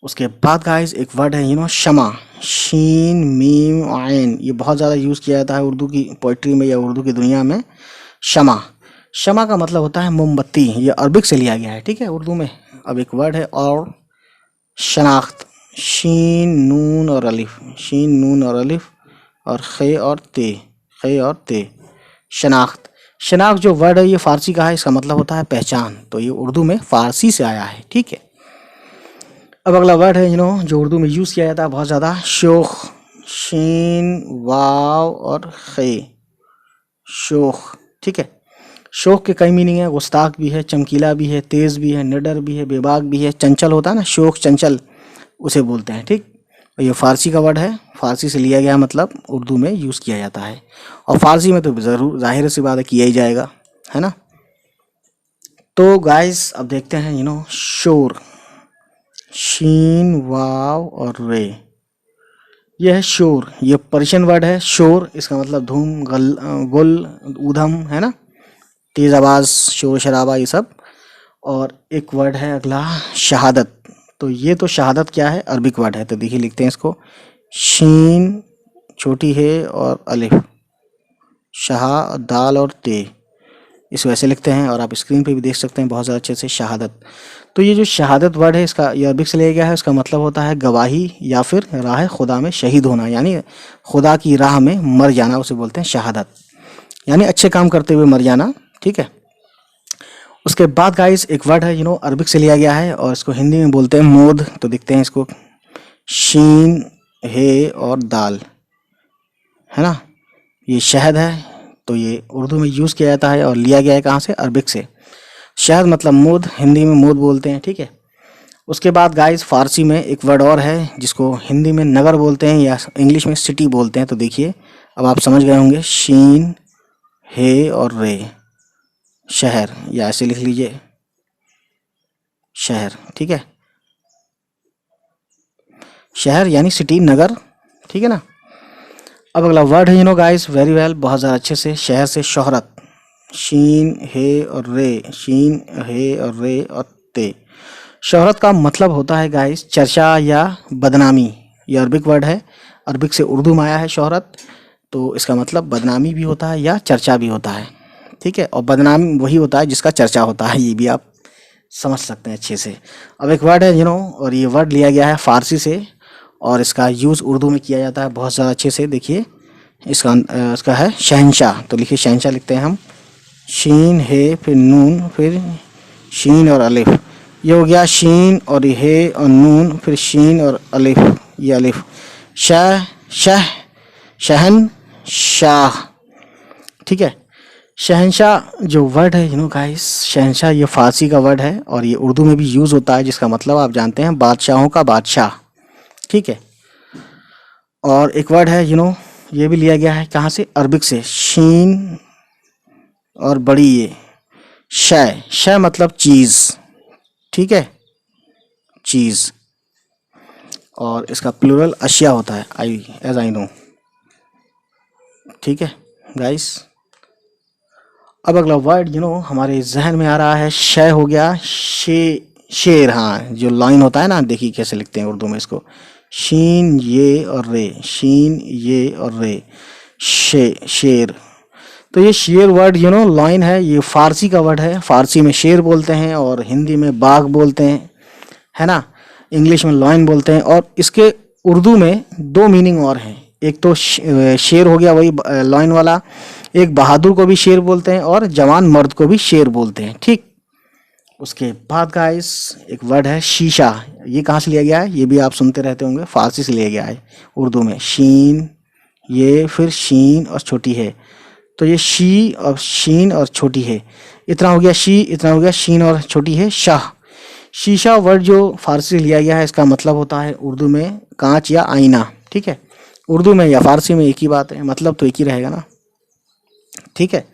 उसके बाद गाइस एक वर्ड है शमा, शीन मीम आइन, ये बहुत ज़्यादा यूज़ किया जाता है उर्दू की पोइट्री में या उर्दू की दुनिया में। शमा, शमा का मतलब होता है मोमबत्ती, ये अरबिक से लिया गया है। ठीक है, उर्दू में। अब एक वर्ड है और शनाख्त, शीन नून और अलिफ, शीन नून और अलिफ और खे और ते, शनाख्त। शनाख्त जो वर्ड है ये फारसी का है, इसका मतलब होता है पहचान, तो ये उर्दू में फारसी से आया है। ठीक है, अब अगला वर्ड है जो उर्दू में यूज़ किया जाता है बहुत ज़्यादा, शोख, शीन वाव और खे, शोख। ठीक है, शोख के कई मीनिंग है, गुस्ताख भी है, चमकीला भी है, तेज़ भी है, निडर भी है, बेबाक भी है, चंचल होता है ना, शोख चंचल, उसे बोलते हैं। ठीक, और ये फारसी का वर्ड है, फारसी से लिया गया, मतलब उर्दू में यूज़ किया जाता है, और फारसी में तो ज़रूर जाहिर सी बात है किया ही जाएगा, है ना। तो गाइस अब देखते हैं शोर, शीन वाव और रे, यह है शोर, ये पर्शियन वर्ड है शोर, इसका मतलब धूम, गुल, ऊधम, है ना, तेज़ आवाज़, शोर शराबा, ये सब। और एक वर्ड है अगला शहादत। तो ये तो शहादत क्या है, अरबिक वर्ड है, तो देखिए लिखते हैं इसको, शीन छोटी है और अलिफ, शहा दाल और ते, इस वैसे लिखते हैं, और आप स्क्रीन पे भी देख सकते हैं बहुत ज़्यादा अच्छे से, शहादत। तो ये जो शहादत वर्ड है इसका ये अरबिक से लिया गया है, इसका मतलब होता है गवाही या फिर राह खुदा में शहीद होना, यानी खुदा की राह में मर जाना, उसे बोलते हैं शहादत, यानी अच्छे काम करते हुए मर जाना। ठीक है, उसके बाद गाइस एक वर्ड है अरबिक से लिया गया है, और इसको हिंदी में बोलते हैं मोद। तो देखते हैं इसको, शीन हे और दाल, है ना, ये शहद है। तो ये उर्दू में यूज़ किया जाता है और लिया गया है कहाँ से, अरबिक से। शहद मतलब मूद, हिंदी में मूद बोलते हैं, ठीक है। उसके बाद गाइस फारसी में एक वर्ड और है जिसको हिंदी में नगर बोलते हैं या इंग्लिश में सिटी बोलते हैं। तो देखिए अब आप समझ गए होंगे, शीन हे और रे, शहर, या ऐसे लिख लीजिए शहर, ठीक है। शहर यानी सिटी, नगर, ठीक है ना। अब अगला वर्ड है गाइस, वेरी वेल, बहुत ज़्यादा अच्छे से। शहर से शोहरत, शीन हे और रे, शीन हे और रे और ते। शोहरत का मतलब होता है गाइस चर्चा या बदनामी। ये अरबिक वर्ड है, अरबिक से उर्दू में आया है शोहरत। तो इसका मतलब बदनामी भी होता है या चर्चा भी होता है, ठीक है। और बदनामी वही होता है जिसका चर्चा होता है, ये भी आप समझ सकते हैं अच्छे से। अब एक वर्ड है और ये वर्ड लिया गया है फारसी से और इसका यूज़ उर्दू में किया जाता है बहुत ज़्यादा अच्छे से। देखिए इसका है शहंशाह। तो लिखिए शहंशाह लिखते हैं हम, शीन है फिर नून फिर शीन और अलिफ। ये हो गया शीन और हे और नून फिर शीन और अलिफ, ये अलिफ। शाह, शह, शहन शाह, ठीक है। शहंशाह जो वर्ड है गाइस, शहंशाह ये फारसी का वर्ड है और ये उर्दू में भी यूज़ होता है, जिसका मतलब आप जानते हैं बादशाहों का बादशाह, ठीक है। और एक वर्ड है ये भी लिया गया है कहाँ से, अरबिक से, शीन और बड़ी ये शय, शय मतलब चीज़, ठीक है, चीज़। और इसका प्लूरल अशिया होता है, आई नो, ठीक है गाइस। अब अगला वर्ड हमारे जहन में आ रहा है, शय हो गया शेर। हाँ, जो लाइन होता है ना, देखिए कैसे लिखते हैं उर्दू में इसको, शीन ये और रे, शीन ये और रे, शेर। तो ये शेर वर्ड लाइन है, ये फारसी का वर्ड है। फारसी में शेर बोलते हैं और हिंदी में बाघ बोलते हैं, है ना। इंग्लिश में लाइन बोलते हैं। और इसके उर्दू में दो मीनिंग और हैं, एक तो शेर हो गया वही लाइन वाला, एक बहादुर को भी शेर बोलते हैं और जवान मर्द को भी शेर बोलते हैं, ठीक। उसके बाद गाइस एक वर्ड है शीशा। ये कहाँ से लिया गया है, ये भी आप सुनते रहते होंगे, फारसी से लिया गया है उर्दू में, शीन ये फिर शीन और छोटी है। तो ये शी और शीन और छोटी है, इतना हो गया शी, इतना हो गया शीन और छोटी है शाह। शीशा वर्ड जो फारसी से लिया गया है, इसका मतलब होता है उर्दू में कांच या आईना, ठीक है। उर्दू में या फारसी में एक ही बात है, मतलब तो एक ही रहेगा ना, ठीक है।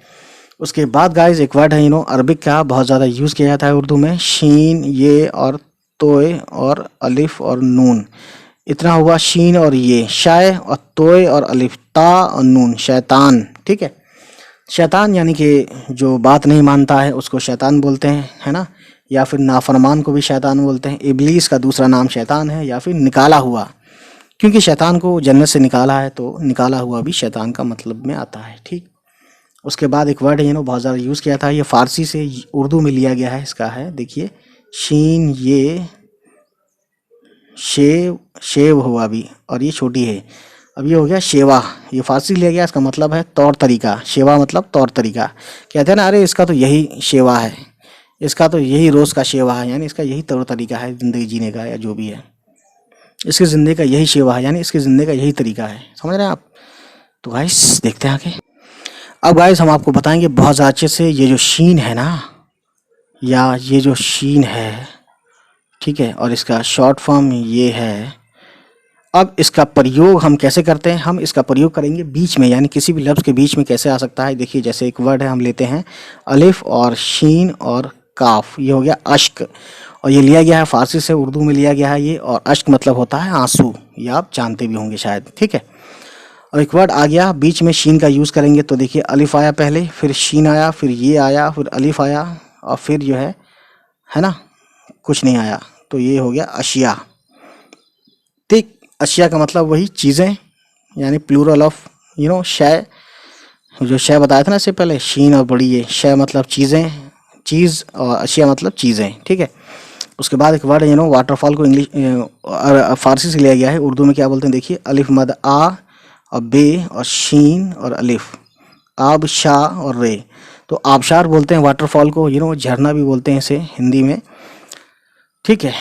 उसके बाद गाइस एक वर्ड है अरबिक का बहुत ज़्यादा यूज़ किया जाता है उर्दू में, शीन ये और तोय और अलिफ और नून, इतना हुआ शीन और ये, शाय और तोय और अलिफ, ता और नून, शैतान, ठीक है। शैतान यानी कि जो बात नहीं मानता है उसको शैतान बोलते हैं, है ना। या फिर नाफरमान को भी शैतान बोलते हैं। इबलीस का दूसरा नाम शैतान है, या फिर निकाला हुआ, क्योंकि शैतान को जन्नत से निकाला है तो निकाला हुआ भी शैतान का मतलब में आता है, ठीक। उसके बाद एक वर्ड है बहुत ज़्यादा यूज़ किया था, ये फारसी से उर्दू में लिया गया है, इसका है देखिए, शीन ये शेव हुआ अभी, और ये छोटी है। अब ये हो गया शेवा, ये फारसी लिया गया, इसका मतलब है तौर तरीका। शेवा मतलब तौर तरीका, कहते हैं ना, अरे इसका तो यही शेवा है, इसका तो यही रोज़ का शेवा है, यानी इसका यही तौर तरीका है ज़िंदगी जीने का, या जो भी है, इसकी ज़िंदगी का यही शेवा है, यानी इसकी ज़िंदगी का यही तरीका है। समझ रहे हैं आप। तो गाइस देखते हैं आगे। अब गाइस हम आपको बताएंगे बहुत ज़्यादा अच्छे से, ये जो शीन है ना, या ये जो शीन है, ठीक है, और इसका शॉर्ट फॉर्म ये है। अब इसका प्रयोग हम कैसे करते हैं, हम इसका प्रयोग करेंगे बीच में, यानी किसी भी लफ्ज़ के बीच में कैसे आ सकता है। देखिए जैसे एक वर्ड है, हम लेते हैं अलिफ और शीन और काफ, ये हो गया अश्क, और ये लिया गया है फारसी से, उर्दू में लिया गया है ये, और अश्क मतलब होता है आंसू, ये आप जानते भी होंगे शायद, ठीक है। और एक वर्ड आ गया बीच में शीन का यूज़ करेंगे, तो देखिए अलिफ आया पहले, फिर शीन आया, फिर ये आया, फिर अलिफ आया, और फिर जो है ना, कुछ नहीं आया, तो ये हो गया अशिया, ठीक। अशिया का मतलब वही चीज़ें, यानी प्लूरल ऑफ शय, जो शय बताया था ना इससे पहले, शीन और बड़ी ये, शय मतलब चीज़ें, चीज़, और अशिया मतलब चीज़ें, ठीक है। उसके बाद एक वर्ड है वाटरफॉल को इंग्लिश फारसी से लिया गया है, उर्दू में क्या बोलते हैं, देखिए अलिफ मद आ और बे और शीन और अलिफ, आब शाह और रे। तो आबशार बोलते हैं वाटरफॉल को, झरना भी बोलते हैं इसे हिंदी में, ठीक है।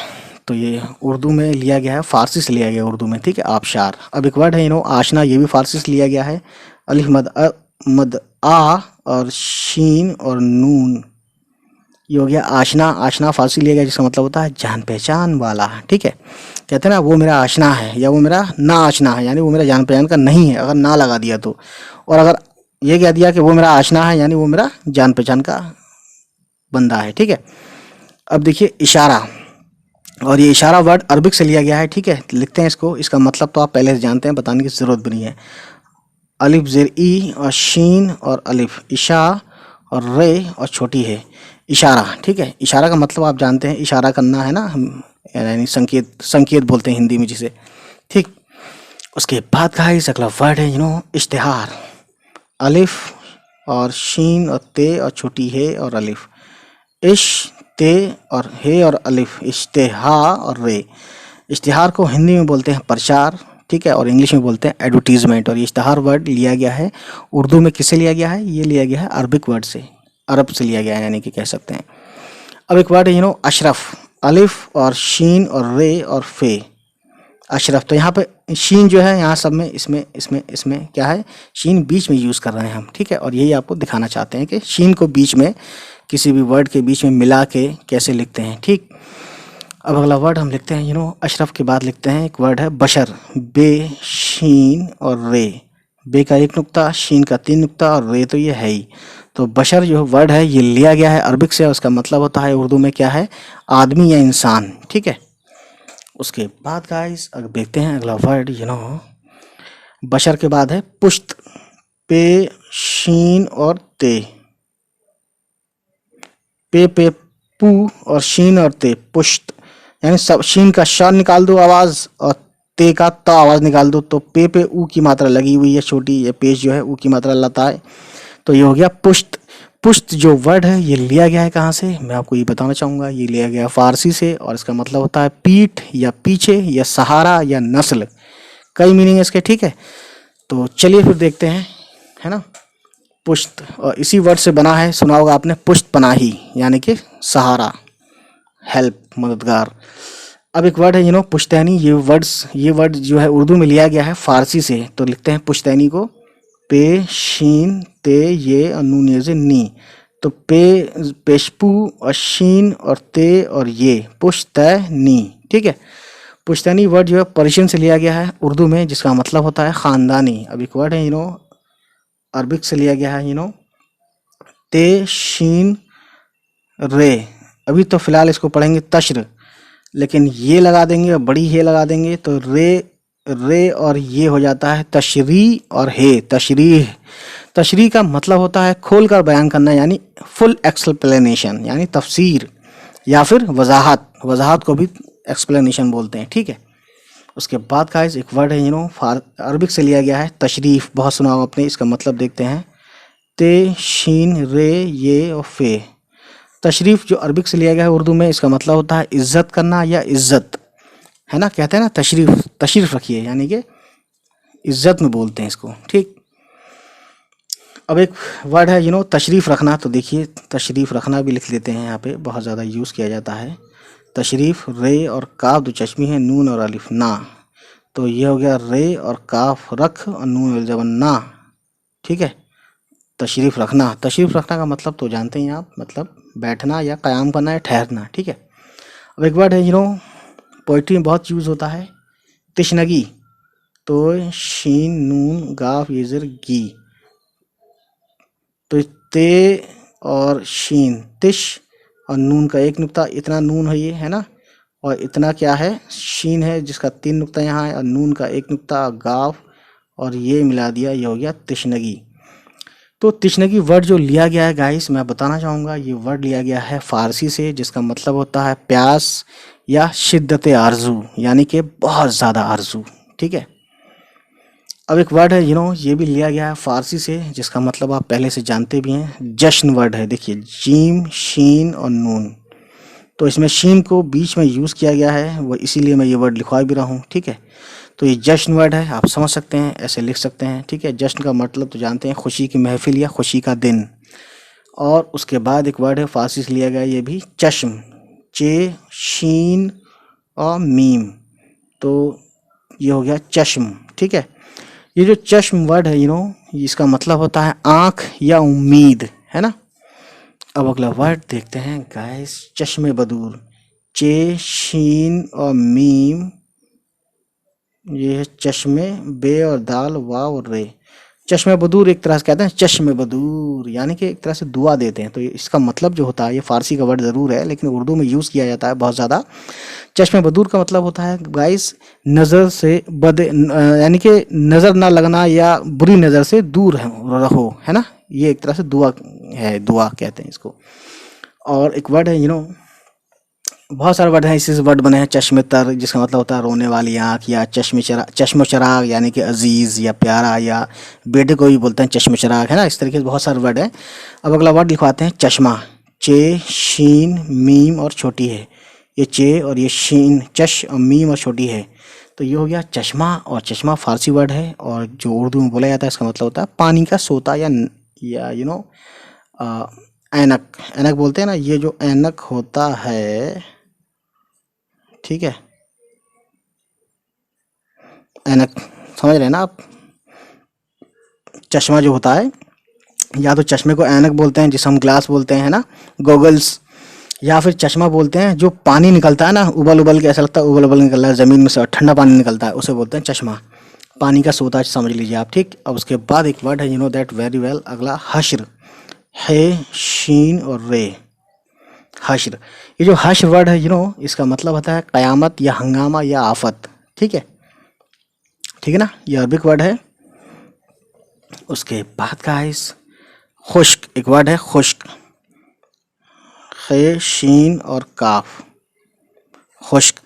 तो ये उर्दू में लिया गया है, फारसी से लिया गया उर्दू में, ठीक है, आबशार। अब एक वर्ड है आशना, ये भी फारसी से लिया गया है। अलिफ मद आ और शीन और नून, ये हो गया आशना। आशना फारसी लिया गया जिसका मतलब होता है जान पहचान वाला, ठीक है। कहते हैं ना वो मेरा आशना है या वो मेरा ना आशना है, यानी वो मेरा जान पहचान का नहीं है अगर ना लगा दिया तो। और अगर ये कह दिया कि वो मेरा आशना है यानी वो मेरा जान पहचान का बंदा है, ठीक है। अब देखिए इशारा, और ये इशारा वर्ड अरबिक से लिया गया है, ठीक है। लिखते हैं इसको, इसका मतलब तो आप पहले से जानते हैं, बताने की ज़रूरत भी नहीं है। अलिफ ज़ेर ई और शीन और अलिफ, इशा और रे और छोटी है, इशारा, ठीक है। इशारा का मतलब आप जानते हैं, इशारा करना है ना, हम यानी संकेत, संकेत बोलते हैं हिंदी में जिसे, ठीक। उसके बाद गाइस अगला वर्ड है इश्तिहार। अलिफ और शीन और ते और छोटी है और अलिफ, इश ते और हे और अलिफ, इश्तिहा और रे। इश्तिहार को हिंदी में बोलते हैं प्रचार, ठीक है, और इंग्लिश में बोलते हैं एडवर्टीजमेंट। और ये इश्तिहार वर्ड लिया गया है उर्दू में, किससे लिया गया है, ये लिया गया है अरबिक वर्ड से, अरब से लिया गया है, यानी कि कह सकते हैं। अब एक वर्ड है अशरफ। अलिफ और शीन और रे और फे, अशरफ। तो यहाँ पे शीन जो है यहाँ सब में, इसमें क्या है, शीन बीच में यूज़ कर रहे हैं हम, ठीक है। और यही आपको दिखाना चाहते हैं कि शीन को बीच में, किसी भी वर्ड के बीच में मिला के कैसे लिखते हैं, ठीक। अब अगला वर्ड हम लिखते हैं अशरफ के बाद लिखते हैं एक वर्ड है बशर। बे, शीन और रे, बे का एक नुक्ता, शीन का 3 नुक्ता और रे तो ये है ही। तो बशर जो वर्ड है ये लिया गया है अरबिक से, उसका मतलब होता है उर्दू में क्या है, आदमी या इंसान, ठीक है। उसके बाद गाइस अब देखते हैं अगला वर्ड बशर के बाद है पुश्त। पे, शीन और ते, पे पू और शीन और ते, पुश्त। यानी सब, शीन का श निकाल दो आवाज़ और ते का त आवाज़ निकाल दो, तो पे ऊ की मात्रा लगी हुई है छोटी, ये पेश जो है ऊ की मात्रा लाता है, तो ये हो गया पुश्त। पुश्त जो वर्ड है ये लिया गया है कहाँ से, मैं आपको ये बताना चाहूँगा, ये लिया गया फारसी से, और इसका मतलब होता है पीठ या पीछे या सहारा या नस्ल, कई मीनिंग है इसके, ठीक है। तो चलिए फिर देखते हैं, है ना, पुश्त। और इसी वर्ड से बना है, सुना होगा आपने, पुश्त पनाही, यानी कि सहारा, हेल्प, मददगार। अब एक वर्ड है पुश्तैनी। ये वर्ड जो है उर्दू में लिया गया है फारसी से, तो लिखते हैं पुश्तैनी को पे, शीन, ते, ये और नून ये नी, तो पे, पेशपू और शीन और ते और ये, पुश्तैनी, ठीक है। पुश्तैनी वर्ड जो है पर्शियन से लिया गया है उर्दू में, जिसका मतलब होता है ख़ानदानी। अब एक वर्ड है अरबिक से लिया गया है ते, शीन, रे। अभी तो फिलहाल इसको पढ़ेंगे तश्र, लेकिन ये लगा देंगे और बड़ी हे लगा देंगे तो रे और ये हो जाता है तशरी और हे, तशरीह। तशरीह का मतलब होता है खोल कर बयान करना, यानी फुल एक्सप्लेनेशन, यानी तफसीर या फिर वजाहत। वजाहत को भी एक्सप्लेनेशन बोलते हैं, ठीक है। उसके बाद का एक वर्ड है अरबिक से लिया गया है तशरीफ, बहुत सुना हो आपने, इसका मतलब देखते हैं ते, शीन, रे, ये और फे। तशरीफ जो अरबिक से लिया गया है उर्दू में, इसका मतलब होता है इज्जत करना या इज्जत, है ना, कहते हैं ना तशरीफ रखिए, यानी कि इज्जत में बोलते हैं इसको, ठीक। अब एक वर्ड है तशरीफ रखना, तो देखिए तशरीफ रखना भी लिख लेते हैं, यहाँ पे बहुत ज़्यादा यूज़ किया जाता है तशरीफ। रे और काफ दो चश्मी है, नून और अलिफ ना, तो ये हो गया रे और काफ रख और नून जबन ना, ठीक है। तशरीफ रखना, तशरीफ रखना का मतलब तो जानते हैं आप, मतलब बैठना या क़याम करना या ठहरना, ठीक है। अब एक वर्ड है पोइट्री में बहुत यूज़ होता है तिशनगी, तो शीन, नून, गाफ, येजर, गी, तो ते और शीन, तिश और नून का 1 नुक्ता, इतना नून है ये, है ना, और इतना क्या है, शीन है जिसका 3 नुक्ता यहाँ है, और नून का 1 नुक्ता, गाफ और ये मिला दिया, ये हो गया तिशनगी। तो तिशनगी वर्ड जो लिया गया है गाइस, मैं बताना चाहूँगा, ये वर्ड लिया गया है फ़ारसी से, जिसका मतलब होता है प्यास या शिद्दत आरजू, यानी कि बहुत ज़्यादा आरजू, ठीक है। अब एक वर्ड है ये भी लिया गया है फ़ारसी से, जिसका मतलब आप पहले से जानते भी हैं, जश्न वर्ड है। देखिए जीम, शीन और नून, तो इसमें शीन को बीच में यूज़ किया गया है, वो इसीलिए मैं ये वर्ड लिखवा भी रहा हूँ, ठीक है। तो ये जश्न वर्ड है, आप समझ सकते हैं, ऐसे लिख सकते हैं, ठीक है। जश्न का मतलब तो जानते हैं, खुशी की महफिल या खुशी का दिन। और उसके बाद एक वर्ड है फ़ारसी से लिया गया, ये भी चश्म, चे, शीन और मीम, तो ये हो गया चश्म। ठीक है, ये जो चश्म वर्ड है इसका मतलब होता है आँख या उम्मीद, है ना। अब अगला वर्ड देखते हैं गाइस, चश्मे बदूर। चे, शीन और मीम, ये है चश्मे, बे और दाल, वाव और रे। चश्मे बदूर एक तरह से कहते हैं चश्मे बदूर, यानी कि एक तरह से दुआ देते हैं। तो इसका मतलब जो होता है, ये फारसी का वर्ड ज़रूर है लेकिन उर्दू में यूज़ किया जाता है बहुत ज़्यादा। चश्मे बदूर का मतलब होता है गाइस नज़र से यानी कि नज़र ना लगना या बुरी नज़र से दूर रहो, है ना। ये एक तरह से दुआ है, दुआ कहते हैं इसको। और एक वर्ड है बहुत सारे वर्ड हैं, इसी से वर्ड बने हैं। चश्मे तर, जिसका मतलब होता है रोने वाली आँख, या चश्म चराग यानी कि अजीज़ या प्यारा, या बेटे को भी बोलते हैं चश्म चराग, है ना। इस तरीके से बहुत सारे वर्ड हैं। अब अगला वर्ड लिखवाते हैं चश्मा। चे, शीन, मीम और छोटी है। ये चे और ये शीन, चश और मीम और छोटी है, तो ये हो गया चश्मा। और चश्मा फारसी वर्ड है और जो उर्दू में बोला जाता है इसका मतलब होता है पानी का सोता या ऐनक। ऐनक बोलते हैं ना, ये जो ऐनक होता है, ठीक है, ऐनक समझ रहे हैं ना आप। चश्मा जो होता है, या तो चश्मे को ऐनक बोलते हैं जिसे हम ग्लास बोलते हैं ना, गॉगल्स, या फिर चश्मा बोलते हैं जो पानी निकलता है ना, उबल उबल के, ऐसा लगता है उबल उबल निकल रहा है ज़मीन में से, ठंडा पानी निकलता है, उसे बोलते हैं चश्मा। पानी का सोता समझ लीजिए आप, ठीक। अब उसके बाद एक वर्ड है दैट वेरी वेल, अगला हश्र। है, शीन और रे, हश्र। ये जो हश्र वर्ड है इसका मतलब होता है क़यामत या हंगामा या आफत, ठीक है, ठीक है ना। ये अरबिक वर्ड है। उसके बाद गाइस खुश्क, एक वर्ड है खुश्क। खे, शीन और काफ, खुश्क।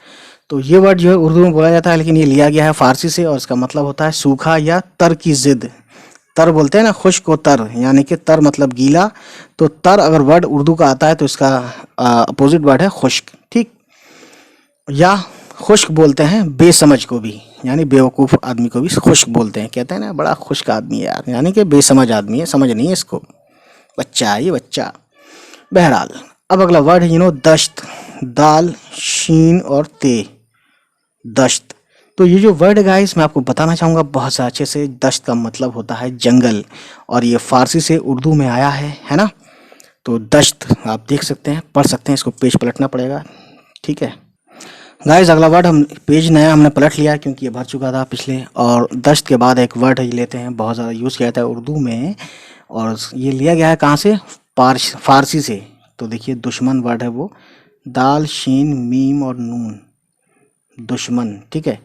तो ये वर्ड जो है उर्दू में बोला जाता है लेकिन ये लिया गया है फारसी से और इसका मतलब होता है सूखा या तर की जिद। तर बोलते हैं ना, खुश्क को तर, यानी कि तर मतलब गीला, तो तर अगर वर्ड उर्दू का आता है तो इसका अपोजिट वर्ड है खुश्क, ठीक। या खुश्क बोलते हैं बेसमझ को भी, यानी बेवकूफ़ आदमी को भी खुश्क बोलते हैं। कहते हैं ना बड़ा खुश्क आदमी है यार, यानी कि बेसमझ आदमी है, समझ नहीं है इसको, बच्चा है ये बच्चा। बहरहाल अब अगला वर्ड है दश्त। दाल, शीन और ते, दश्त। तो ये जो वर्ड गाइस मैं आपको बताना चाहूँगा बहुत सा अच्छे से। दश्त का मतलब होता है जंगल और ये फारसी से उर्दू में आया है ना। तो दश्त आप देख सकते हैं, पढ़ सकते हैं, इसको पेज पलटना पड़ेगा, ठीक है गाइस। अगला वर्ड हम पेज नया हमने पलट लिया क्योंकि ये भर चुका था पिछले। और दश्त के बाद एक वर्ड है लेते हैं, बहुत ज़्यादा यूज़ किया जाता है उर्दू में और ये लिया गया है कहाँ से, फारसी से। तो देखिए दुश्मन वर्ड है वो, दाल, शीन, मीम और नून, दुश्मन, ठीक है।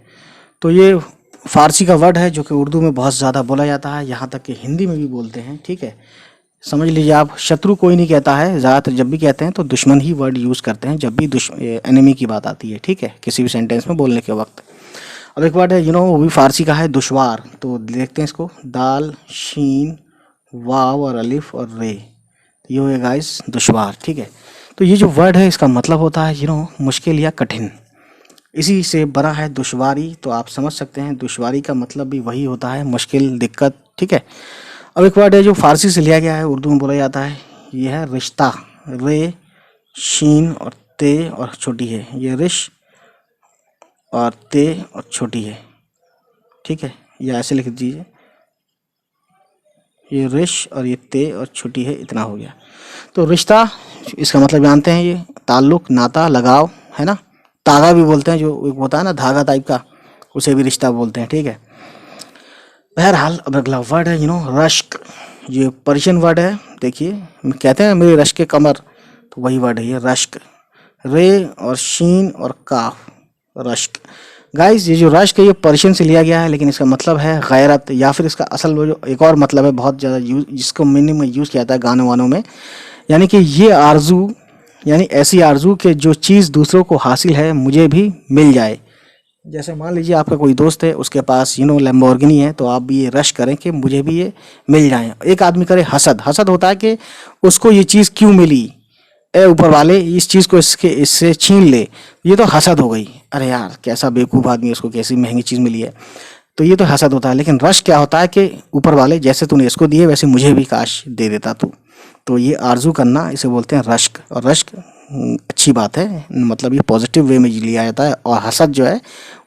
तो ये फारसी का वर्ड है जो कि उर्दू में बहुत ज़्यादा बोला जाता है, यहाँ तक कि हिंदी में भी बोलते हैं, ठीक है। समझ लीजिए आप, शत्रु कोई नहीं कहता है, ज़्यादातर जब भी कहते हैं तो दुश्मन ही वर्ड यूज़ करते हैं जब भी एनिमी की बात आती है, ठीक है, किसी भी सेंटेंस में बोलने के वक्त। अब एक वर्ड है वो भी फारसी का है, दुश्वार। तो देखते हैं इसको, दाल, शीन, वाव और अलिफ और रे, ये हो गया गाइस दुश्वार, ठीक है। तो ये जो वर्ड है इसका मतलब होता है मुश्किल या कठिन, इसी से बना है दुश्वारी। तो आप समझ सकते हैं दुश्वारी का मतलब भी वही होता है, मुश्किल, दिक्कत, ठीक है। अब एक वर्ड है जो फारसी से लिया गया है, उर्दू में बोला जाता है, ये है रिश्ता। रे, शीन और ते और छोटी है, ये रिश और ते और छोटी है, ठीक है, या ऐसे लिख दीजिए, ये रिश और ये ते और छोटी है, इतना हो गया। तो रिश्ता इसका मतलब जानते हैं, ये ताल्लुक, नाता, लगाव, है ना। तागा भी बोलते हैं, जो एक होता है ना धागा टाइप का, उसे भी रिश्ता बोलते हैं, ठीक है। बहरहाल अब अगला वर्ड है रश्क। ये पर्शियन वर्ड है, देखिए कहते हैं मेरे रश्क के कमर, तो वही वर्ड है ये रश्क। रे और शीन और काफ, रश्क। गाइस ये जो रश्क है ये पर्शियन से लिया गया है लेकिन इसका मतलब है गैरत, या फिर इसका असल वो जो एक और मतलब है बहुत ज़्यादा यूज, जिसको मीनिंग में यूज़ किया जाता है गानों वानों में, यानी कि ये आरजू, यानी ऐसी आरजू कि जो चीज़ दूसरों को हासिल है मुझे भी मिल जाए। जैसे मान लीजिए आपका कोई दोस्त है, उसके पास लैम्बोर्गिनी है, तो आप भी ये रश करें कि मुझे भी ये मिल जाए। एक आदमी करे हसद, हसद होता है कि उसको ये चीज़ क्यों मिली, ए ऊपर वाले इस चीज़ को इससे छीन ले, ये तो हसद हो गई, अरे यार कैसा बेवकूफ़ आदमी, उसको कैसी महंगी चीज़ मिली है, तो ये तो हसद होता है। लेकिन रश क्या होता है कि ऊपर वाले जैसे तूने इसको दिए वैसे मुझे भी काश दे देता तू, तो ये आरजू करना इसे बोलते हैं रश्क। और रश्क अच्छी बात है, मतलब ये पॉजिटिव वे में लिया जाता है, और हसद जो है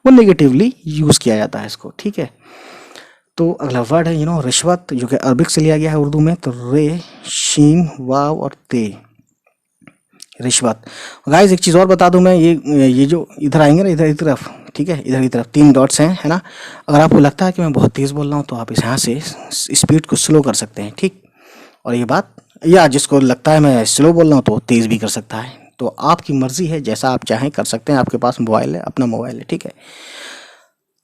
वो नेगेटिवली यूज़ किया जाता है इसको, ठीक है। तो अगला वर्ड है रिश्वत, जो कि अरबिक से लिया गया है उर्दू में। तो रे, शीन, वाव और ते, रिश्वत। गाइस एक चीज़ और बता दूं मैं, ये जो इधर आएंगे ना, इधर की तरफ, ठीक है, इधर की तरफ 3 डॉट्स हैं, है ना। अगर आपको लगता है कि मैं बहुत तेज़ बोल रहा हूँ तो आप इस यहाँ से स्पीड को स्लो कर सकते हैं, ठीक। और ये बात, या जिसको लगता है मैं स्लो बोल रहा हूँ तो तेज़ भी कर सकता है। तो आपकी मर्ज़ी है, जैसा आप चाहें कर सकते हैं। आपके पास मोबाइल है, अपना मोबाइल है, ठीक है।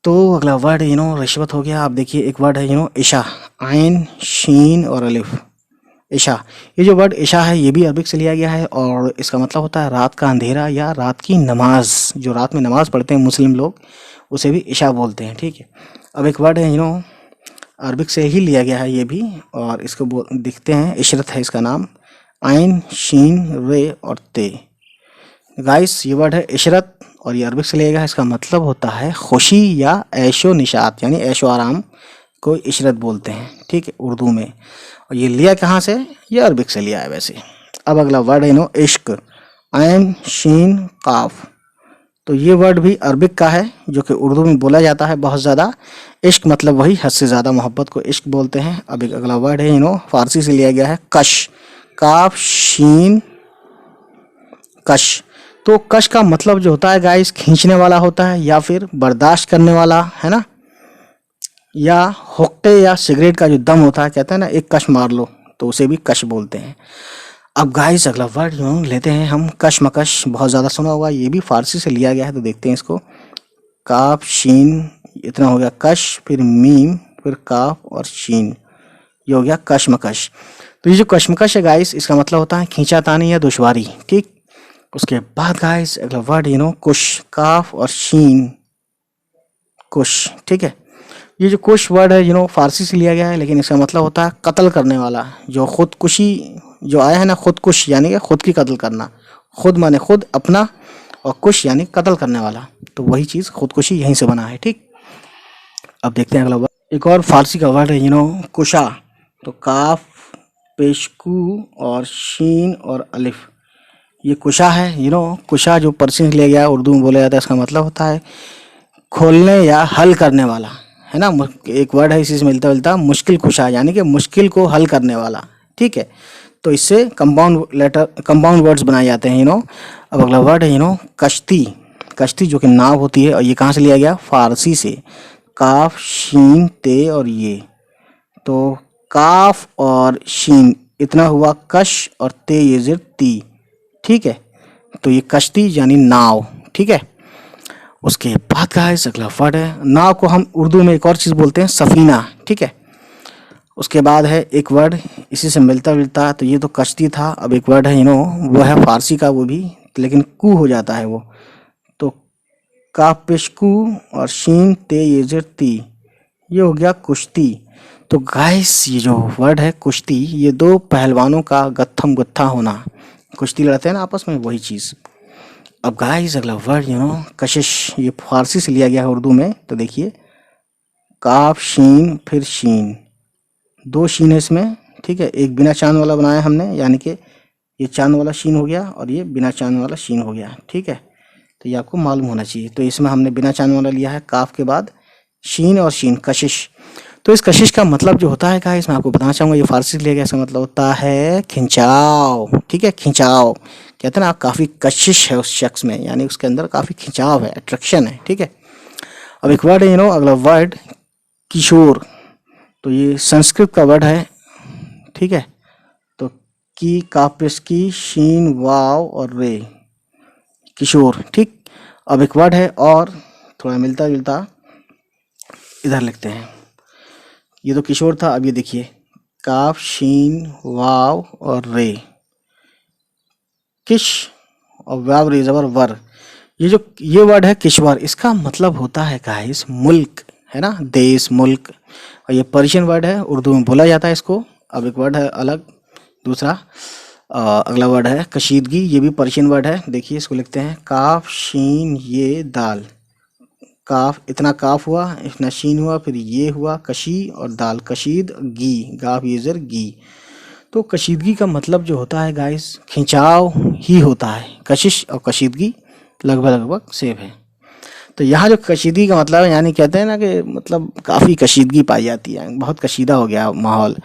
तो अगला वर्ड रिश्वत हो गया। आप देखिए एक वर्ड है इशा, आइन, शीन और अलिफ, इशा। ये जो वर्ड इशा है ये भी अरबिक से लिया गया है, और इसका मतलब होता है रात का अंधेरा या रात की नमाज। जो रात में नमाज पढ़ते हैं मुस्लिम लोग, उसे भी इशा बोलते हैं, ठीक है। अब एक वर्ड है अरबिक से ही लिया गया है ये भी, और इसको दिखते हैं, इशरत है इसका नाम, आइन, शीन, रे और ते। गाइस ये वर्ड है इशरत, और ये अरबिक से लिया गया है। इसका मतलब होता है खुशी या ऐशो निशात, यानी ऐशो आराम को इशरत बोलते हैं, ठीक है, उर्दू में। और ये लिया कहाँ से? ये अरबिक से लिया है वैसे। अब अगला वर्ड है इश्क, ऐन, शीन, काफ। तो ये वर्ड भी अरबिक का है, जो कि उर्दू में बोला जाता है बहुत ज़्यादा। इश्क मतलब वही हद से ज़्यादा मोहब्बत को इश्क बोलते हैं। अब एक अगला वर्ड है फारसी से लिया गया है, कश, काफ, शीन, कश। तो कश का मतलब जो होता है गाइस, खींचने वाला होता है, या फिर बर्दाश्त करने वाला, है ना। या हुक्के या सिगरेट का जो दम होता है, कहते हैं ना एक कश मार लो, तो उसे भी कश बोलते हैं। अब गाइस अगला वर्ड लेते हैं हम, कशमकश। बहुत ज़्यादा सुना होगा, ये भी फारसी से लिया गया है। तो देखते हैं इसको, काफ, शीन, इतना हो गया कश, फिर मीम, फिर काफ और शीन, ये हो गया कशमकश। तो ये जो कशमकश है गाइस, इसका मतलब होता है खींचातानी या दुश्वारी, ठीक। उसके बाद गाइस अगला वर्ड कुश, काफ और शीन, कुश, ठीक है। ये जो कुश वर्ड है फारसी से लिया गया है, लेकिन इसका मतलब होता है कत्ल करने वाला। जो खुदकुशी जो आया है ना, खुदकुश यानी कि खुद की कत्ल करना, खुद माने खुद अपना, और कुश यानी कत्ल करने वाला। तो वही चीज़ खुदकुशी यहीं से बना है, ठीक। अब देखते हैं अगला वर्ड। एक और फारसी का वर्ड है कुशा। तो काफ, पेशकू और शीन और अलिफ, ये कुशा है। कुशा जो पर्शियन से लिया गया है, उर्दू में बोला जाता है। इसका मतलब होता है खोलने या हल करने वाला, है ना। एक वर्ड है इसी से मिलता जुलता, मुश्किल कुशा, यानी कि मुश्किल को हल करने वाला, ठीक है। तो इससे कंपाउंड वर्ड्स बनाए जाते हैं। अब अगला वर्ड है कश्ती, कश्ती जो कि नाव होती है, और ये कहाँ से लिया गया? फारसी से। काफ, शीन, ते और ये। तो काफ और शीन इतना हुआ कश, और ते ये ज़िर ती, ठीक है। तो ये कश्ती यानी नाव, ठीक है। उसके बाद गाइस अगला वर्ड है, नाव को हम उर्दू में एक और चीज़ बोलते हैं, सफ़ीना, ठीक है। उसके बाद है एक वर्ड इसी से मिलता जुलता, तो ये तो कश्ती था। अब एक वर्ड है वो है फारसी का, वो भी, लेकिन कू हो जाता है वो। तो काफ पेशकू और शीन ते ये ज़िर ती, ये हो गया कुश्ती। तो गाइस ये जो वर्ड है कुश्ती, ये दो पहलवानों का गत्थम गुत्था होना, कुश्ती लड़ते हैं ना आपस में, वही चीज़। अब गाइस अगला वर्ड कशिश, ये फारसी से लिया गया है उर्दू में। तो देखिए काफ, शीन, फिर शीन, 2 शीन है इसमें, ठीक है। एक बिना चांद वाला बनाया हमने, यानी कि ये चांद वाला शीन हो गया, और ये बिना चांद वाला शीन हो गया, ठीक है। तो ये आपको मालूम होना चाहिए। तो इसमें हमने बिना चांद वाला लिया है, काफ के बाद शीन और शीन, कशिश। तो इस कशिश का मतलब जो होता है गाइस, मैं आपको बताना चाहूँगा, ये फारसी से लिया गया। इसका मतलब होता है खिंचाव, ठीक है, खिंचाव। कहते हैं ना काफ़ी कशिश है उस शख्स में, यानी उसके अंदर काफ़ी खिंचाव है, अट्रैक्शन है, ठीक है। अब एक वर्ड है अगला वर्ड किशोर। तो ये संस्कृत का वर्ड है, ठीक है। तो की, कापिस की, शीन, वाव और रे, किशोर, ठीक। अब एक वर्ड है और थोड़ा मिलता जुलता, इधर लिखते हैं। ये तो किशोर था, अब ये देखिए काफ, शीन, वाव और रे, किश और वाव रे ज़बर वर। ये वर्ड है किश्वर। इसका मतलब होता है गाइस मुल्क, है ना, देश, मुल्क। और ये पर्शियन वर्ड है, उर्दू में बोला जाता है इसको। अब एक वर्ड है अलग दूसरा, अगला वर्ड है कशीदगी, ये भी पर्शियन वर्ड है। देखिए इसको लिखते हैं काफ, शीन, ये, दाल। काफ, इतना काफ हुआ, इतना शीन हुआ, फिर ये हुआ कशी और दाल, कशीद गी, गाफ ये ज़र गी। तो कशीदगी का मतलब जो होता है गाइस खिंचाव ही होता है। कशिश और कशीदगी लगभग लगभग सेम है। तो यहाँ जो कशीदगी का मतलब है यानी कहते हैं ना कि मतलब काफ़ी कशीदगी पाई जाती है, बहुत कशीदा हो गया माहौल,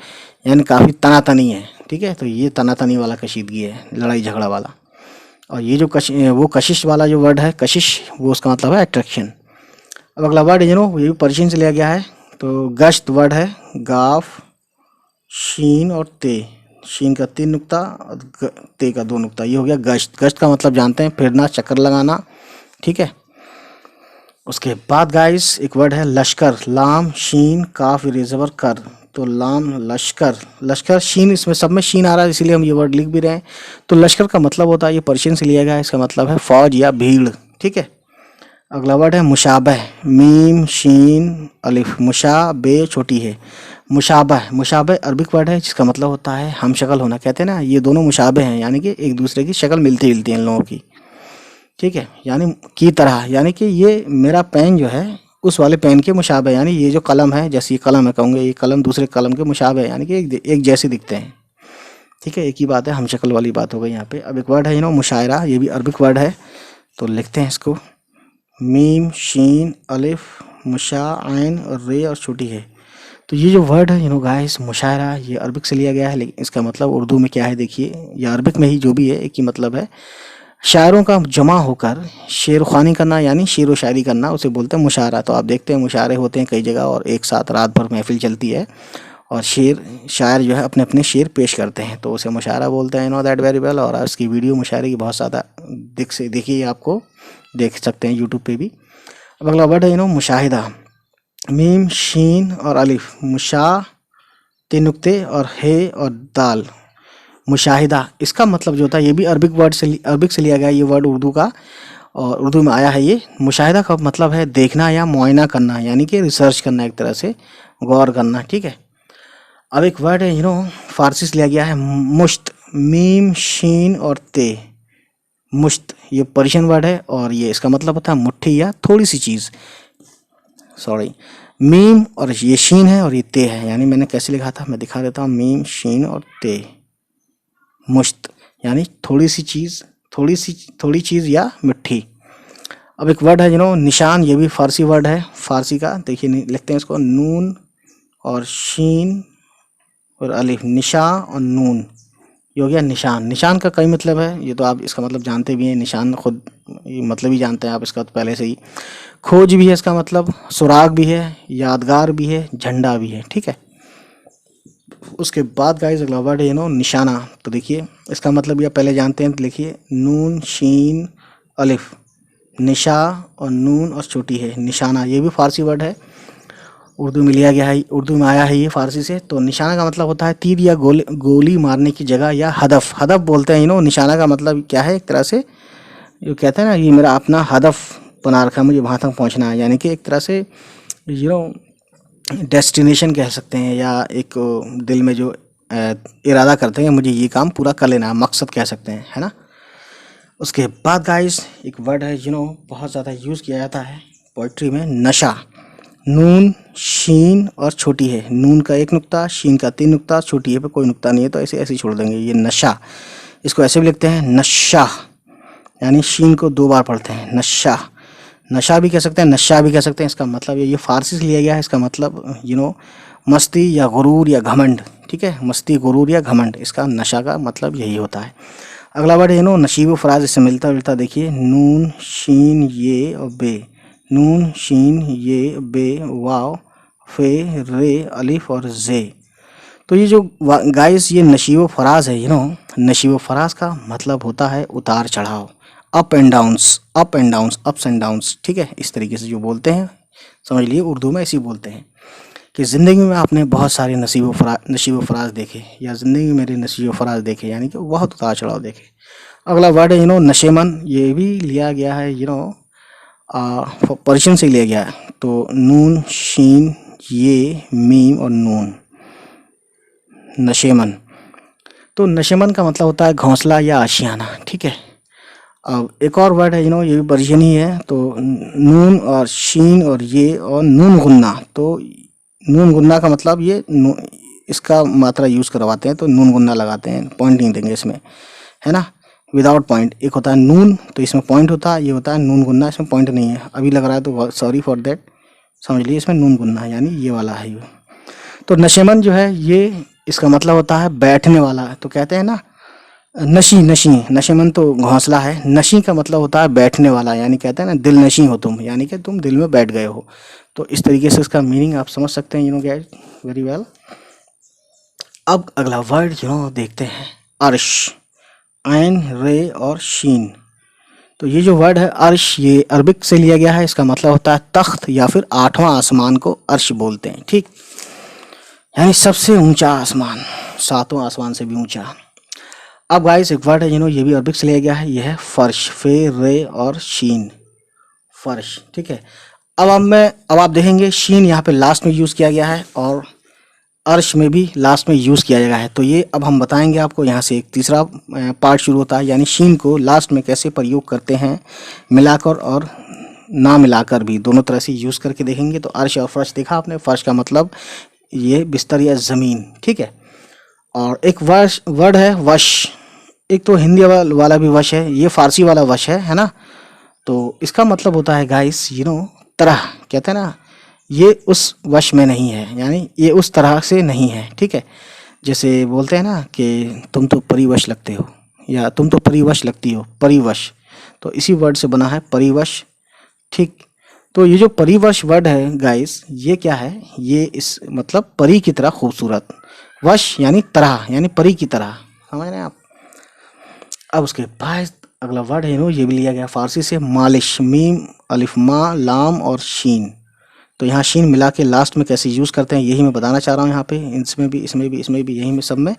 यानी काफ़ी तनातनी है। ठीक है, तो ये तनातनी वाला कशीदगी है, लड़ाई झगड़ा वाला। और ये जो वो कशिश वाला जो वर्ड है कशिश, वो उसका मतलब है अट्रैक्शन। अब अगला वर्ड ये भी पर्शियन से लिया गया है। तो गश्त वर्ड है, गाफ शीन और ते, शीन का 3 नुक्ता और ते का 2 नुक्ता, ये हो गया गश्त। गश्त का मतलब जानते हैं फिरना, चक्कर लगाना। ठीक है, उसके बाद गाइस एक वर्ड है लश्कर, लाम शीन काफ इरेजबर कर। तो लाम लश्कर, लश्कर शीन, इसमें सब में शीन आ रहा है इसीलिए हम ये वर्ड लिख भी रहे हैं। तो लश्कर का मतलब होता है, ये पर्शियन से लिया गया है, इसका मतलब है फौज या भीड़। ठीक है, अगला वर्ड है मुशाबह, मीम शीन अलिफ, मुशाबे छोटी है, मुशाबह। मुशाबह अरबिक वर्ड है जिसका मतलब होता है हम शक्ल होना। कहते हैं ना ये दोनों मुशाबे हैं, यानी कि एक दूसरे की शक्ल मिलती जुलती है इन लोगों की। ठीक है, यानी की तरह, यानी कि ये मेरा पेन जो है उस वाले पेन के मुशाबे, यानी ये जो कलम है, जैसे ये कलम है कहूँगे, ये कलम दूसरे कलम के मुशाबे है, यानी कि एक जैसे दिखते हैं। ठीक है, एक ही बात है, हम शक्ल वाली बात हो गई यहाँ पे। अब एक वर्ड है मुशायरा, ये भी अरबिक वर्ड है, तो लिखते हैं इसको, मीम शीन अलिफ मुशा आइन और रे और छोटी है। तो ये जो वर्ड है गाइस मुशायरा, ये अरबिक से लिया गया है, लेकिन इसका मतलब उर्दू में क्या है देखिए, या अरबिक में ही जो भी है एक ही मतलब है, शायरों का जमा होकर शेर ख्वानी करना, यानी शेर व शायरी करना, उसे बोलते हैं मुशायरा। तो आप देखते हैं मुशायरे होते हैं कई जगह और एक साथ रात भर महफिल चलती है और शायर जो है अपने अपने शेर पेश करते हैं, तो उसे मुशायरा बोलते हैं। Know that very well. और इसकी वीडियो मुशायरे की बहुत ज़्यादा देखिए, आपको देख सकते हैं यूट्यूब पे भी। अब अगला वर्ड है मुशाहिदा, मीम शीन और अलिफ, मुशा 3 नुक्ते और हे और दाल, मुशाहिदा। इसका मतलब जो होता है, ये भी अरबिक से लिया गया है ये वर्ड उर्दू का, और उर्दू में आया है ये। मुशाहिदा का मतलब है देखना या मुआयना करना, यानी कि रिसर्च करना, एक तरह से गौर करना। ठीक है, अब एक वर्ड है फारसी से लिया गया है, मुश्त, मीम शीन और ते, मुश्त। ये पर्शियन वर्ड है और ये इसका मतलब होता है मुट्ठी या थोड़ी सी चीज़। सॉरी, मीम और ये शीन है और ये ते है, यानी मैंने कैसे लिखा था मैं दिखा देता हूँ, मीम शीन और ते, मुश्त यानी थोड़ी सी चीज़, थोड़ी चीज़ या मिट्टी। अब एक वर्ड है निशान, ये भी फारसी वर्ड है, फारसी का। देखिए लिखते हैं इसको, नून और शीन और अलिफ, निशा और नून, ये हो गया निशान। निशान का कई मतलब है, ये तो आप इसका मतलब जानते भी हैं, निशान खुद मतलब ही जानते हैं आप इसका तो पहले से ही। खोज भी है इसका मतलब, सुराग भी है, यादगार भी है, झंडा भी है। ठीक है, उसके बाद गाइस अगला वर्ड है निशाना। तो देखिए इसका मतलब ये पहले जानते हैं, तो लिखिए नून शीन अलिफ, निशा और नून और छोटी है, निशाना। ये भी फारसी वर्ड है, उर्दू में लिया गया है, उर्दू में आया है ये फारसी से। तो निशाना का मतलब होता है तीर या गोली मारने की जगह या हदफ। हदफ बोलते हैं निशाना का मतलब क्या है, एक तरह से ये कहते हैं ना, ये मेरा अपना हदफ बना रखा है, मुझे वहाँ तक पहुँचना है, यानी कि एक तरह से डेस्टिनेशन कह सकते हैं, या एक दिल में जो इरादा करते हैं मुझे ये काम पूरा कर लेना है, मकसद कह सकते हैं, है ना। उसके बाद गाइस एक वर्ड है बहुत ज़्यादा यूज़ किया जाता है पोइट्री में, नशा। नून शीन और छोटी है, नून का 1 नुक्ता, शीन का 3 नुक्ता, छोटी है पे कोई नुक्ता नहीं है, तो ऐसे ऐसे छोड़ देंगे, ये नशा। इसको ऐसे भी लिखते हैं नशा, यानी शीन को 2 बार पढ़ते हैं, नशा। नशा भी कह सकते हैं, नशा भी कह सकते हैं। इसका मतलब ये फारसी से लिया गया है, इसका मतलब मस्ती या गुरूर या घमंड। ठीक है, मस्ती गुरूर या घमंड, इसका नशा का मतलब यही होता है। अगला वर्ड है नशीब व फराज, इससे मिलता जुलता। देखिए नून शीन ये और बे, नून शीन ये बे वाव फे रे अलिफ और जे। तो ये जो गाइस ये नशीब व फराज है नशीब व फराज का मतलब होता है उतार चढ़ाव, up and downs, ups and downs. ठीक है, इस तरीके से जो बोलते हैं समझ लिए, उर्दू में ऐसे ही बोलते हैं कि ज़िंदगी में आपने बहुत सारे नसीब व फराज देखे, या ज़िंदगी में मेरे नसीब व फराज देखे, यानी कि बहुत उतार चढ़ाव देखे। अगला वर्ड है नशेमन, ये भी लिया गया है पर्शियन से लिया गया है। तो नून शीन ये मीम और नून, नशेमन। तो नशेमन का मतलब होता है घोंसला या आशियाना। ठीक है, अब एक और वर्ड है ये भी पर्शियन ही है। तो नून और शीन और ये और नून गुन्ना। तो नून गुन्ना का मतलब ये इसका मात्रा यूज़ करवाते हैं तो नून गुन्ना लगाते हैं, पॉइंट नहीं देंगे इसमें, है ना, विदाउट पॉइंट। एक होता है नून तो इसमें पॉइंट होता है, ये होता है नून गुन्ना, इसमें पॉइंट नहीं है। अभी लग रहा है तो सॉरी फॉर दैट, समझ लीजिए इसमें नून गुन्ना यानी ये वाला है ये। तो नशेमंद जो है ये इसका मतलब होता है बैठने वाला। तो कहते हैं ना नशी, नशी, नशेमंद तो घोंसला है, नशी का मतलब होता है बैठने वाला, यानी कहते हैं ना दिल नशी हो तुम, यानी कि तुम दिल में बैठ गए हो। तो इस तरीके से इसका मीनिंग आप समझ सकते हैं, गाइस, वेरी वेल। अब अगला वर्ड देखते हैं, अर्श, ऐन, रे और शीन। तो ये जो वर्ड है अर्श, ये अरबिक से लिया गया है। इसका मतलब होता है तख्त या फिर 8वां आसमान को अर्श बोलते हैं, ठीक, यानी सबसे ऊंचा आसमान, 7वां आसमान से भी ऊंचा। अब गाइस एक वर्ड है ये भी अरबिक से लिया गया है, यह है फर्श, फे, रे और शीन, फर्श, ठीक है। अब आप देखेंगे शीन यहाँ पे लास्ट में यूज़ किया गया है और अर्श में भी लास्ट में यूज़ किया गया है। तो ये अब हम बताएंगे आपको, यहाँ से एक तीसरा पार्ट शुरू होता है, यानी शीन को लास्ट में कैसे प्रयोग करते हैं, मिलाकर और ना मिलाकर भी, दोनों तरह से यूज़ करके देखेंगे। तो अर्श और फर्श देखा आपने, फर्श का मतलब ये बिस्तर या ज़मीन, ठीक है। और एक वर्ड है वश, एक तो हिंदी वाला भी वश है, ये फारसी वाला वश है ना। तो इसका मतलब होता है गाइस तरह, कहते हैं ना ये उस वश में नहीं है, यानी ये उस तरह से नहीं है, ठीक है। जैसे बोलते हैं ना कि तुम तो परिवश लगते हो या तुम तो परिवश लगती हो, परिवश, तो इसी वर्ड से बना है परिवश, ठीक। तो ये जो परिवश वर्ड है गाइस, ये क्या है, ये इस मतलब परी की तरह खूबसूरत, वश यानी तरह, यानी परी की तरह, समझ रहे हैं आप। अब उसके बाद अगला वर्ड है ये भी लिया गया फारसी से, मालिश, मीम, अलिफ, मा, लाम और शीन। तो यहाँ शीन मिला के लास्ट में कैसे यूज़ करते हैं यही मैं बताना चाह रहा हूँ यहाँ पे, इसमें भी यही में सब में।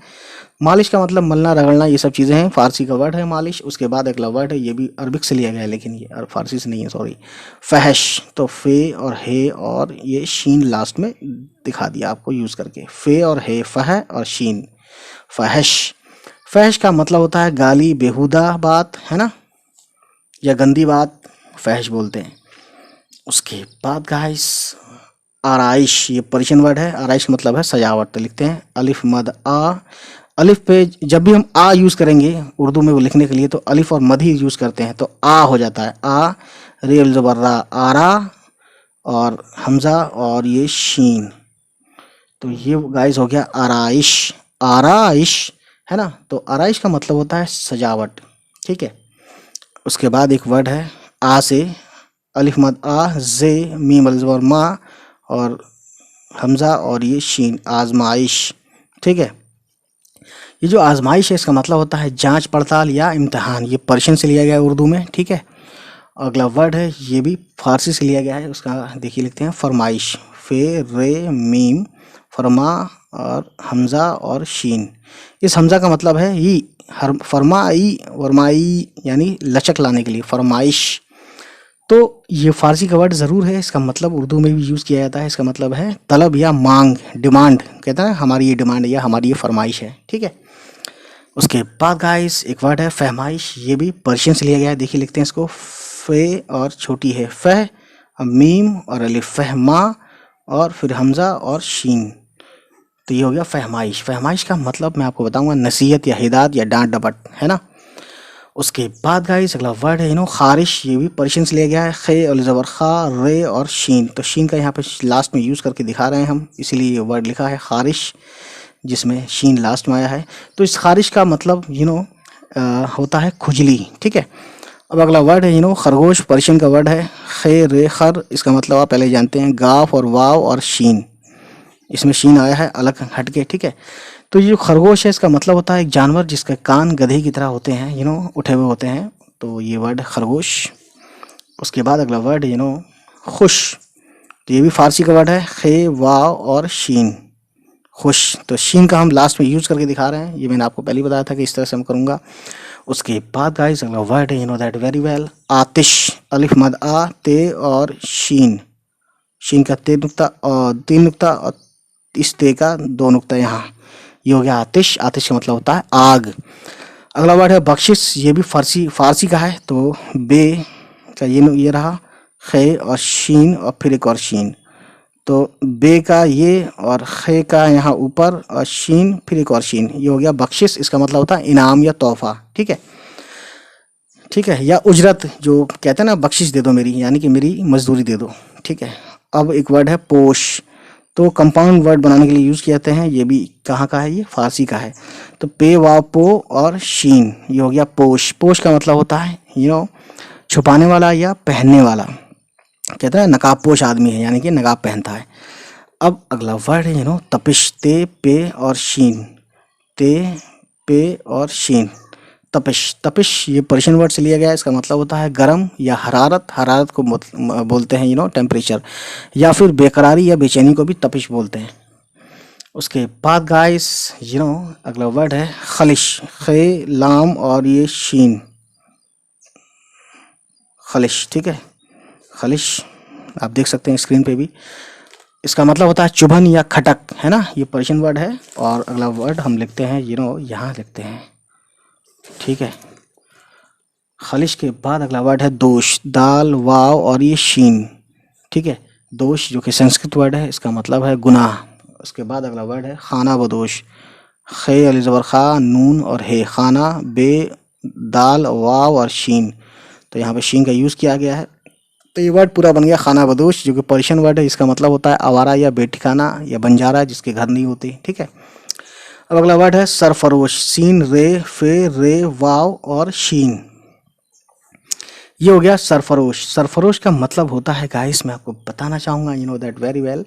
मालिश का मतलब मलना, रगड़ना, ये सब चीज़ें हैं, फारसी का वर्ड है मालिश। उसके बाद अगला वर्ड है, ये भी अरबिक से लिया गया है लेकिन ये फारसी से नहीं है, सॉरी, फहश। तो फे और हे और ये शीन लास्ट में दिखा दिया आपको यूज़ करके, फे और हे, फह और शीन, फहश। फहश का मतलब होता है गाली, बेहुदा बात, है ना, या गंदी बात, फहश बोलते हैं। उसके बाद गाइस आराइश, ये पर्शियन वर्ड है, आराइश का मतलब है सजावट। तो लिखते हैं अलिफ मद आ, अलिफ पे जब भी हम आ यूज़ करेंगे उर्दू में वो लिखने के लिए तो अलिफ और मद ही यूज़ करते हैं, तो आ हो जाता है, आ, रेल ज़बर रा, आरा, और हमज़ा और ये शीन। तो ये गाइस हो गया आराइश, आराइश, है ना। तो आराइश का मतलब होता है सजावट, ठीक है। उसके बाद एक वर्ड है आ से, अलिफ मद आ, जे, मीम अल ज़बर मा और हमज़ा और ये शीन, आजमाइश, ठीक है। ये जो आजमाइश है इसका मतलब होता है जांच पड़ताल या इम्तिहान, ये पर्शियन से लिया गया है उर्दू में, ठीक है। अगला वर्ड है ये भी फारसी से लिया गया है, उसका देखिए लिखते हैं फरमाइश, फे, रे, मीम, फरमा और हमज़ा और शीन। इस हमज़ा का मतलब है ई, फरमाई, वरमाई, यानी लचक लाने के लिए, फरमाइश। तो ये फारसी का वर्ड ज़रूर है, इसका मतलब उर्दू में भी यूज़ किया जाता है, इसका मतलब है तलब या मांग, डिमांड, कहते हैं ना हमारी ये डिमांड है या हमारी ये फरमाइश है, ठीक है। उसके बाद गाइस एक वर्ड है फहमाइश, ये भी पर्शियन से लिया गया है, देखिए लिखते हैं इसको, फे और छोटी है फह, मीम और अलिफ, फहमा और फिर हमज़ा और शीन। तो ये हो गया फहमाइश। फहमाइश का मतलब मैं आपको बताऊंगा नसीहत या हिदायत या डांट डपट, है ना। उसके बाद गाइस अगला वर्ड है खारिश, ये भी पर्शियन से लिया गया है, खे और ज़बर खा, रे और शीन। तो शीन का यहाँ पे लास्ट में यूज़ करके दिखा रहे हैं हम, इसीलिए ये वर्ड लिखा है खारिश, जिसमें शीन लास्ट में आया है। तो इस खारिश का मतलब होता है खुजली, ठीक है। अब अगला वर्ड है खरगोश, पर्शियन का वर्ड है, खे, रे, खर। इसका मतलब आप पहले जानते हैं, गाफ और वाव और शीन, इसमें शीन आया है अलग हटके, ठीक है। तो ये जो खरगोश है इसका मतलब होता है एक जानवर जिसके कान गधे की तरह होते हैं, उठे हुए होते हैं, तो ये वर्ड खरगोश। उसके बाद अगला वर्ड खुश, तो ये भी फारसी का वर्ड है, खे, वाव और शीन, खुश। तो शीन का हम लास्ट में यूज़ करके दिखा रहे हैं, ये मैंने आपको पहले बताया था कि इस तरह से हम करूँगा। उसके बाद गाइस अगला वर्ड है दैट वेरी वेल, आतिश, अलिफ मद आ, ते और शीन, शीन का 3 नुक्ता और 3 नुक्ता और इस ते का 2 नुक्ता यहाँ, ये हो गया आतिश। आतिश का मतलब होता है आग। अगला वर्ड है बख्शिश, ये भी फारसी का है, तो बे का ये रहा, खे और शीन और फिर एक और शीन, तो बे का ये और खे का यहाँ ऊपर और शीन, फिर एक और शीन, ये हो गया बख्शिश। इसका मतलब होता है इनाम या तोहफा, ठीक है, ठीक है, या उजरत, जो कहते हैं ना बख्शिश दे दो मेरी, यानी कि मेरी मजदूरी दे दो, ठीक है। अब एक वर्ड है पोश, तो कंपाउंड वर्ड बनाने के लिए यूज़ किए जाते हैं। ये भी कहाँ का है, ये फारसी का है। तो पे वाव पो और शीन, ये हो गया पोश। पोश का मतलब होता है छुपाने वाला या पहनने वाला, कहते हैं नकाब पोश आदमी है, यानी कि नकाब पहनता है। अब अगला वर्ड है तपिश, ते पे और शीन, ते पे और शीन, तपिश। तपिश ये पर्शियन वर्ड से लिया गया है। इसका मतलब होता है गर्म या हरारत, हरारत को बोलते हैं टेम्परेचर, या फिर बेकरारी या बेचैनी को भी तपिश बोलते हैं। उसके बाद गाइस अगला वर्ड है खलिश, खे लाम और ये शीन, खलिश, ठीक है, खलिश आप देख सकते हैं स्क्रीन पे भी। इसका मतलब होता है चुभन या खटक, है ना, ये पर्शियन वर्ड है। और अगला वर्ड हम लिखते हैं यहाँ लिखते हैं, ठीक है। खलिश के बाद अगला वर्ड है दोष, दाल वाव और ये शीन, ठीक है, दोष जो कि संस्कृत वर्ड है, इसका मतलब है गुनाह। उसके बाद अगला वर्ड है खाना बदोश, खे अली ज़बर खा, नून और हे, खाना बे दाल वाव और शीन, तो यहाँ पे शीन का यूज़ किया गया है। तो ये वर्ड पूरा बन गया खाना बदोश, जो कि पर्शियन वर्ड है। इसका मतलब होता है आवारा या बेठिकाना या बंजारा जिसके घर नहीं होते, ठीक है। अब अगला वर्ड है सरफरोश, सीन रे फे रे वाव और शीन, ये हो गया सरफरोश। सरफरोश का मतलब होता है गाइस, मैं आपको बताना चाहूँगा that very well,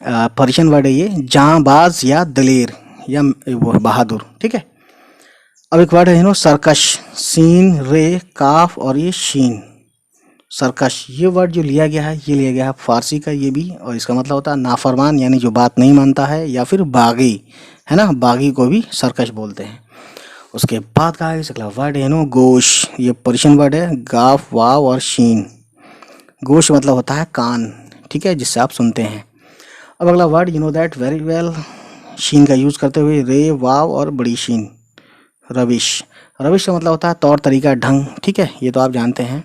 Persian word है ये, जांबाज या दलेर या वो बहादुर, ठीक है। अब एक वर्ड है सरकश, सीन रे काफ और ये शीन, सरकश। ये वर्ड जो लिया गया है, ये लिया गया है फारसी का ये भी, और इसका मतलब होता है नाफरमान, यानी जो बात नहीं मानता है, या फिर बागी, है ना, बागी को भी सरकश बोलते हैं। उसके बाद का अगला वर्ड है गोश, ये पर्शियन वर्ड है, गाफ वाव और शीन, गोश मतलब होता है कान, ठीक है, जिससे आप सुनते हैं। अब अगला वर्ड दैट वेरी वेल, शीन का यूज़ करते हुए रे वाव और बड़ी शीन, रविश। रविश का मतलब होता है तौर तरीका, ढंग, ठीक है, ये तो आप जानते हैं।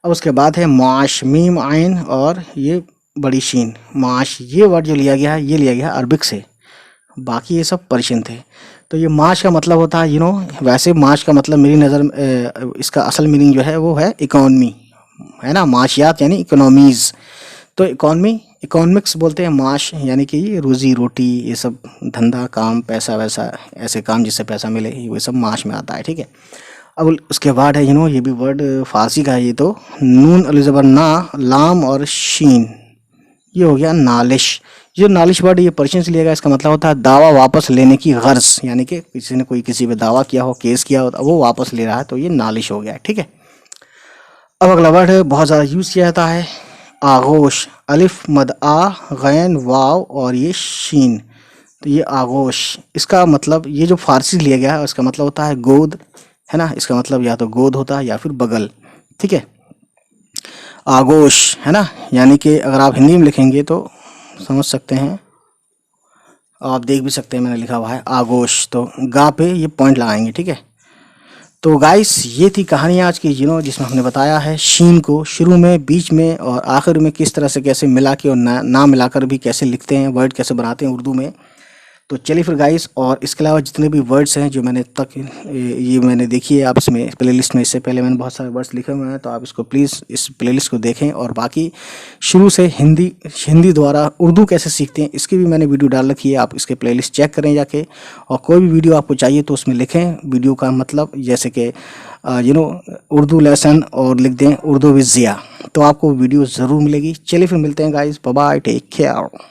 अब उसके बाद है माश, मीम आइन और ये बड़ी शीन, माश। ये वर्ड जो लिया गया है, ये लिया गया अरबिक से, बाकी ये सब पर्शियन थे। तो ये माश का मतलब होता है वैसे माश का मतलब मेरी नज़र में इसका असल मीनिंग जो है वो है इकोनॉमी, है ना, माशियात यानी इकोनॉमीज़। तो इकोनॉमी, इकोनॉमिक्स बोलते हैं माश, यानी कि ये रोज़ी रोटी, ये सब धंधा काम, पैसा वैसा, ऐसे काम जिससे पैसा मिले, ये सब माश में आता है, ठीक है। अब उसके बाद है ये भी वर्ड फारसी का है, ये तो नून अली ज़बर ना, लाम और शीन, ये हो गया नालिश। जो नालिश वर्ड ये पर्शियन से लिया गया, इसका मतलब होता है दावा वापस लेने की गर्ज, यानी कि किसी ने कोई किसी पे दावा किया हो, केस किया हो, वो वापस ले रहा है, तो ये नालिश हो गया, ठीक है। अब अगला वर्ड है बहुत ज़्यादा यूज़ किया जाता है आगोश, अलिफ मद आ गैन वाव और ये शीन, तो ये आगोश। इसका मतलब ये जो फारसी लिया गया है, इसका मतलब होता है गोद, है ना, इसका मतलब या तो गोद होता है या फिर बगल, ठीक है, आगोश, है ना। यानी कि अगर आप हिंदी में लिखेंगे तो समझ सकते हैं, आप देख भी सकते हैं मैंने लिखा हुआ है आगोश, तो गा पे ये पॉइंट लगाएंगे, ठीक है। तो गाइस ये थी कहानी आज की जिसमें हमने बताया है शीन को शुरू में, बीच में और आखिर में किस तरह से कैसे मिला के और ना मिलाकर भी कैसे लिखते हैं, वर्ड कैसे बनाते हैं उर्दू में। तो चलिए फिर गाइस, और इसके अलावा जितने भी वर्ड्स हैं जो मैंने ये मैंने देखी है आप इसमें प्लेलिस्ट में, इससे पहले मैंने बहुत सारे वर्ड्स लिखे हुए हैं, तो आप इसको प्लीज़ इस प्लेलिस्ट को देखें। और बाकी शुरू से हिंदी द्वारा उर्दू कैसे सीखते हैं इसकी भी मैंने वीडियो डाल रखी है, आप इसके प्लेलिस्ट चेक करें जाके। और कोई भी वीडियो आपको चाहिए तो उसमें लिखें वीडियो का मतलब, जैसे कि उर्दू लेसन और लिख दें उर्दू विद ज़िया, तो आपको वीडियो ज़रूर मिलेगी। चलिए फिर मिलते हैं guys, bye bye, take care.